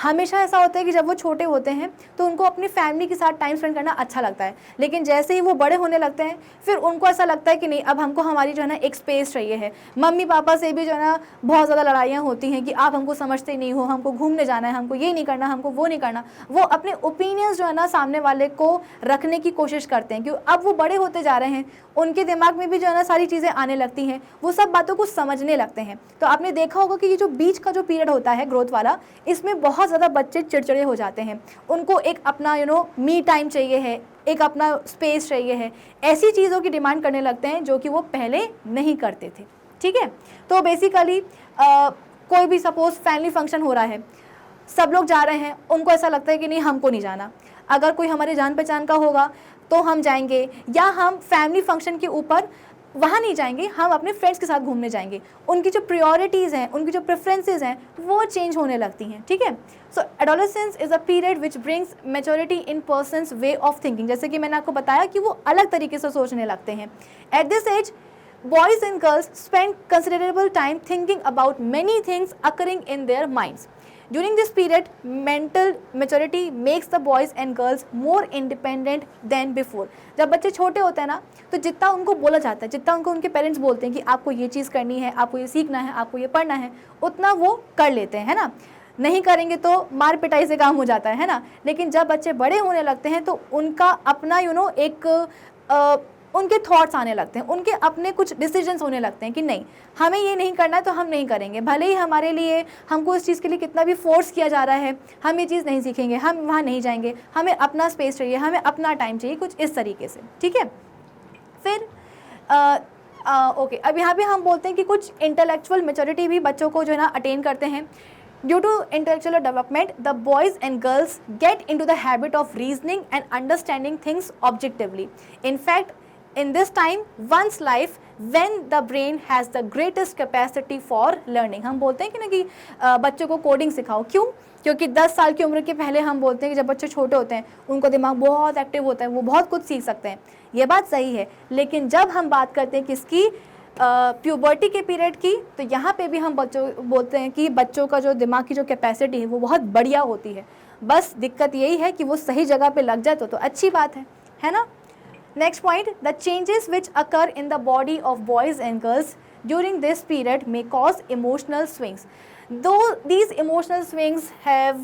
हमेशा ऐसा होता है कि जब वो छोटे होते हैं तो उनको अपनी फैमिली के साथ टाइम स्पेंड करना अच्छा लगता है, लेकिन जैसे ही वो बड़े होने लगते हैं फिर उनको ऐसा लगता है कि नहीं, अब हमको हमारी जो है ना एक स्पेस चाहिए है। मम्मी पापा से भी जो है ना बहुत ज़्यादा लड़ाइयाँ होती हैं कि आप हमको समझते नहीं हो, हमको घूमने जाना है, हमको ये नहीं करना, हमको वो नहीं करना। वो अपने ओपिनियंस जो है ना सामने वाले को रखने की कोशिश करते हैं, क्योंकि अब वो बड़े होते जा रहे हैं, उनके दिमाग में भी जो है ना सारी चीज़ें आने लगती हैं, वो सब बातों को समझने लगते हैं। तो आपने देखा होगा कि ये जो बीच का जो पीरियड होता है ग्रोथ वाला, इसमें बहुत ज़्यादा बच्चे चिड़चिड़े हो जाते हैं। उनको एक अपना मी टाइम चाहिए है, एक अपना स्पेस चाहिए है, ऐसी चीज़ों की डिमांड करने लगते हैं जो कि वो पहले नहीं करते थे। ठीक है, तो बेसिकली कोई भी सपोज फैमिली फंक्शन हो रहा है, सब लोग जा रहे हैं, उनको ऐसा लगता है कि नहीं हमको नहीं जाना। अगर कोई हमारे जान पहचान का होगा तो हम जाएंगे, या हम फैमिली फंक्शन के ऊपर वहाँ नहीं जाएंगे, हम अपने फ्रेंड्स के साथ घूमने जाएंगे। उनकी जो प्रायोरिटीज़ हैं, उनकी जो प्रेफरेंसेस हैं, वो चेंज होने लगती हैं। ठीक है, so adolescence is a period which brings maturity in person's way of thinking. जैसे कि मैंने आपको बताया कि वो अलग तरीके से सोचने लगते हैं। At this age boys and girls spend considerable time thinking about many things occurring in their minds. During this period, mental maturity makes the boys and girls more independent than before. जब बच्चे छोटे होते हैं ना, तो जितना उनको बोला जाता है, जितना उनके पेरेंट्स बोलते हैं कि आपको ये चीज़ करनी है, आपको ये सीखना है, आपको ये पढ़ना है, उतना वो कर लेते हैं, है ना। नहीं करेंगे तो मार पिटाई से काम हो जाता है ना। लेकिन जब बच्चे बड़े होने लगते हैं तो उनका अपना एक उनके थॉट्स आने लगते हैं, उनके अपने कुछ डिसीजंस होने लगते हैं कि नहीं, हमें ये नहीं करना है तो हम नहीं करेंगे, भले ही हमारे लिए हमको इस चीज़ के लिए कितना भी फोर्स किया जा रहा है, हम ये चीज़ नहीं सीखेंगे, हम वहाँ नहीं जाएंगे, हमें अपना स्पेस चाहिए, हमें अपना टाइम चाहिए, कुछ इस तरीके से। ठीक है, फिर ओके, अब यहाँ पे हम बोलते हैं कि कुछ इंटेलेक्चुअल मैच्योरिटी भी बच्चों को जो है ना अटेन करते हैं। Due to intellectual development, the boys and girls get into the habit of reasoning and understanding things objectively. In fact, in this time one's life when the brain has the greatest capacity for learning. हम बोलते हैं कि ना कि बच्चों को coding सिखाओ, क्यों? क्योंकि 10 साल की उम्र के पहले हम बोलते हैं कि जब बच्चे छोटे होते हैं उनको दिमाग बहुत एक्टिव होता है, वो बहुत कुछ सीख सकते हैं, ये बात सही है। लेकिन जब हम बात करते हैं किसकी, प्यूबर्टी के पीरियड की, तो यहाँ पे भी हम बच्चों बोलते हैं कि बच्चों का जो दिमाग की जो कैपेसिटी है वो बहुत बढ़िया होती है। बस दिक्कत यही है कि वो सही जगह पे लग जाए तो अच्छी बात है ना। Next point, the changes which occur in the body of boys and girls during this period may cause emotional swings. Though these emotional swings have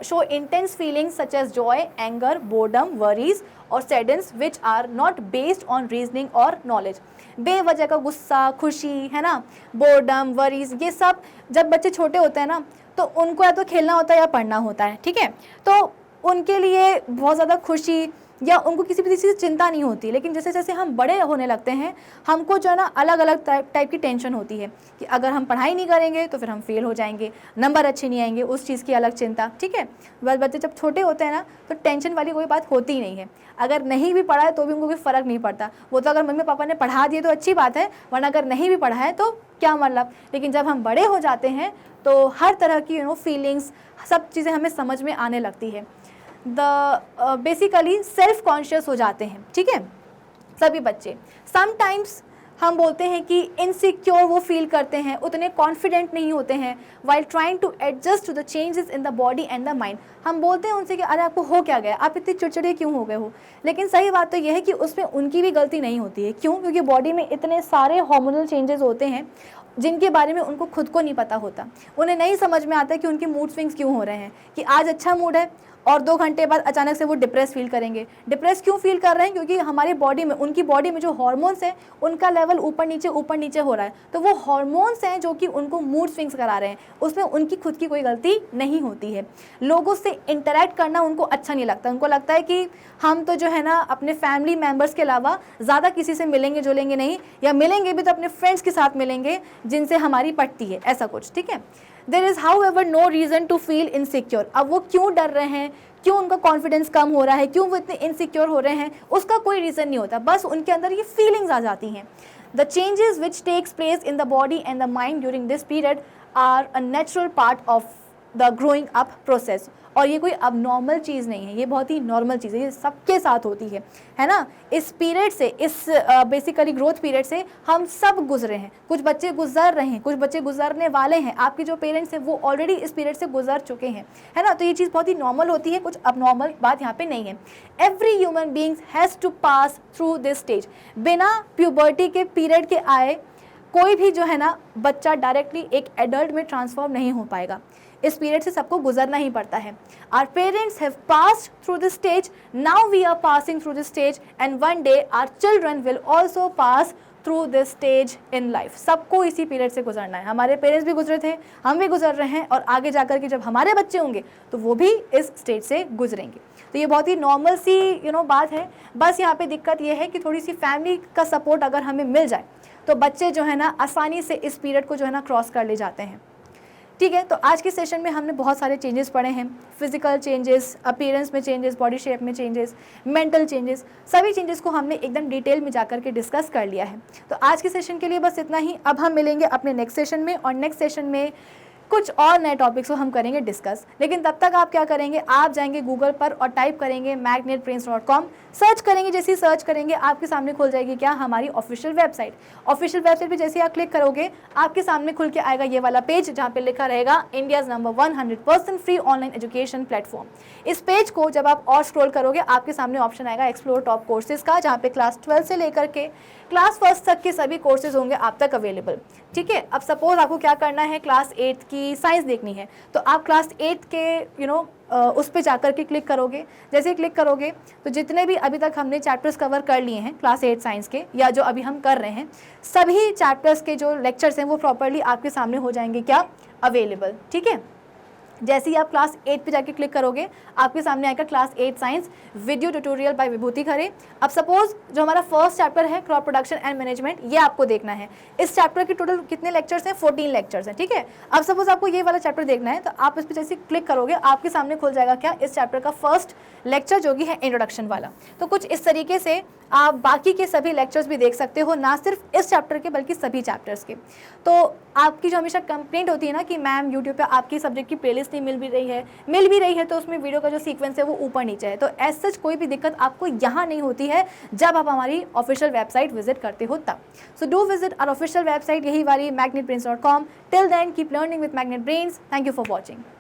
show intense feelings such as joy, anger, boredom, worries or sadness which are not based on reasoning or knowledge. बेवजह का गुस्सा, खुशी, है ना, boredom, worries, ये सब जब बच्चे छोटे होते हैं ना तो उनको या तो खेलना होता है या पढ़ना होता है, ठीक है, तो उनके लिए बहुत ज़्यादा खुशी या उनको किसी भी चीज़ की चिंता नहीं होती। लेकिन जैसे जैसे हम बड़े होने लगते हैं हमको जो है ना अलग अलग टाइप की टेंशन होती है कि अगर हम पढ़ाई नहीं करेंगे तो फिर हम फेल हो जाएंगे, नंबर अच्छे नहीं आएंगे, उस चीज़ की अलग चिंता, ठीक है। बच्चे जब छोटे होते हैं ना तो टेंशन वाली कोई बात होती ही नहीं है। अगर नहीं भी पढ़ा है तो भी उनको कोई फ़र्क नहीं पड़ता, वो तो अगर मम्मी पापा ने पढ़ा दिए तो अच्छी बात है, वरना अगर नहीं भी पढ़ा है तो क्या मतलब। लेकिन जब हम बड़े हो जाते हैं तो हर तरह की फीलिंग्स, सब चीज़ें हमें समझ में आने लगती है। बेसिकली सेल्फ कॉन्शियस हो जाते हैं, ठीक है, सभी बच्चे। समटाइम्स हम बोलते हैं कि इनसिक्योर वो फील करते हैं, उतने कॉन्फिडेंट नहीं होते हैं while trying to adjust to the changes in the body and the mind. हम बोलते हैं उनसे कि अरे आपको हो क्या गया, आप इतने चिड़चिड़े क्यों हो गए हो। लेकिन सही बात तो यह है कि उसमें उनकी भी गलती नहीं होती है। क्यों? क्योंकि बॉडी में इतने सारे हार्मोनल चेंजेस होते हैं जिनके बारे में उनको खुद को नहीं पता होता। उन्हें नहीं समझ में आता कि उनके मूड स्विंग्स क्यों हो रहे हैं, कि आज अच्छा मूड है और 2 घंटे बाद अचानक से वो डिप्रेस फील करेंगे। डिप्रेस क्यों फील कर रहे हैं? क्योंकि हमारी बॉडी में, उनकी बॉडी में जो हार्मोन्स हैं उनका लेवल ऊपर नीचे हो रहा है। तो वो हार्मोन्स हैं जो कि उनको मूड स्विंग्स करा रहे हैं, उसमें उनकी खुद की कोई गलती नहीं होती है। लोगों से इंटरेक्ट करना उनको अच्छा नहीं लगता, उनको लगता है कि हम तो जो है ना अपने फैमिली मेम्बर्स के अलावा ज़्यादा किसी से मिलेंगे जुलेंगे नहीं, या मिलेंगे भी तो अपने फ्रेंड्स के साथ मिलेंगे जिनसे हमारी पटती है, ऐसा कुछ, ठीक है। There is however no reason to feel insecure. अब वो क्यों डर रहे हैं, क्यों उनका कॉन्फिडेंस कम हो रहा है, क्यों वो इतने इनसिक्योर हो रहे हैं, उसका कोई रीज़न नहीं होता, बस उनके अंदर ये फीलिंग्स आ जाती हैं। The changes which takes place in the body and the mind during this period are a natural part of the growing up process. और ये कोई अब नॉर्मल चीज़ नहीं है, ये बहुत ही नॉर्मल चीज़ है, ये सबके साथ होती है ना। इस पीरियड से, इस बेसिकली ग्रोथ पीरियड से हम सब गुजरे हैं। कुछ बच्चे गुजर रहे हैं, कुछ बच्चे गुजरने वाले हैं, आपके जो पेरेंट्स हैं वो ऑलरेडी इस पीरियड से गुजर चुके हैं, है ना। तो ये चीज़ बहुत ही नॉर्मल होती है, कुछ अब नॉर्मल बात यहाँ पे नहीं है। Every human beings has to pass through this stage. बिना प्यूबर्टी के पीरियड के आए कोई भी जो है ना बच्चा डायरेक्टली एक एडल्ट में ट्रांसफॉर्म नहीं हो पाएगा। इस पीरियड से सबको गुजरना ही पड़ता है। Our parents have passed through this stage, now we are passing through this stage and one day our children will also pass through this stage in life. सबको इसी पीरियड से गुजरना है। हमारे पेरेंट्स भी गुजरे थे, हम भी गुजर रहे हैं, और आगे जाकर के जब हमारे बच्चे होंगे तो वो भी इस स्टेज से गुजरेंगे। तो ये बहुत ही नॉर्मल सी बात है। बस यहाँ पे दिक्कत ये है कि थोड़ी सी फैमिली का सपोर्ट अगर हमें मिल जाए तो बच्चे जो है ना आसानी से इस पीरियड को जो है ना क्रॉस कर ले जाते हैं, ठीक है। तो आज के सेशन में हमने बहुत सारे चेंजेस पढ़े हैं, फिजिकल चेंजेस, अपीयरेंस में चेंजेस, बॉडी शेप में चेंजेस, मेंटल चेंजेस, सभी चेंजेस को हमने एकदम डिटेल में जाकर के डिस्कस कर लिया है। तो आज के सेशन के लिए बस इतना ही। अब हम मिलेंगे अपने नेक्स्ट सेशन में, और नेक्स्ट सेशन में कुछ और नए टॉपिक्स को हम करेंगे डिस्कस। लेकिन तब तक आप क्या करेंगे, आप जाएंगे गूगल पर और टाइप करेंगे magnetbrains.com, सर्च करेंगे। जैसे ही सर्च करेंगे आपके सामने खुल जाएगी क्या, हमारी ऑफिशियल वेबसाइट। ऑफिशियल वेबसाइट पे जैसे आप क्लिक करोगे आपके सामने खुल के आएगा ये वाला पेज जहाँ पे लिखा रहेगा India's number 100% free online education platform. इस पेज को जब आप और स्क्रॉल करोगे आपके सामने ऑप्शन आएगा एक्सप्लोर टॉप कोर्सेज का, जहाँ पे क्लास 12 से लेकर के क्लास 1 तक के सभी कोर्सेज होंगे आप तक अवेलेबल, ठीक है। अब सपोज आपको क्या करना है, क्लास 8 की साइंस देखनी है, तो आप क्लास 8 के उस पे जाकर के क्लिक करोगे। जैसे ही क्लिक करोगे तो जितने भी अभी तक हमने चैप्टर्स कवर कर लिए हैं क्लास 8 साइंस के, या जो अभी हम कर रहे हैं, सभी चैप्टर्स के जो लेक्चर्स हैं वो प्रॉपर्ली आपके सामने हो जाएंगे क्या, अवेलेबल, ठीक है। जैसे ही आप क्लास 8 पे जाके क्लिक करोगे आपके सामने आएगा class 8 science video tutorial by Vibhuti Khare. अब सपोज जो हमारा फर्स्ट चैप्टर है क्रॉप प्रोडक्शन एंड मैनेजमेंट, ये आपको देखना है। इस चैप्टर के टोटल कितने लेक्चर्स हैं, 14 लेक्चर्स हैं, ठीक है। अब सपोज आपको ये वाला चैप्टर देखना है तो आप इस पर जैसे क्लिक करोगे आपके सामने खुल जाएगा क्या, इस चैप्टर का फर्स्ट लेक्चर जो कि है इंट्रोडक्शन वाला। तो कुछ इस तरीके से आप बाकी के सभी लेक्चर्स भी देख सकते हो, ना सिर्फ इस चैप्टर के बल्कि सभी चैप्टर्स के। तो आपकी जो हमेशा कंप्लेंट होती है ना कि मैम यूट्यूब पे आपकी सब्जेक्ट की प्लेलिस्ट नहीं मिल भी रही है तो उसमें वीडियो का जो सीक्वेंस है वो ऊपर नीचे है, तो एज सच कोई भी दिक्कत आपको यहाँ नहीं होती है जब आप हमारी ऑफिशियल वेबसाइट विजिट करते हो तब। So do visit our official website, यही वाली magnetbrains.com। Till then keep learning with Magnet Brains. Thank you for watching.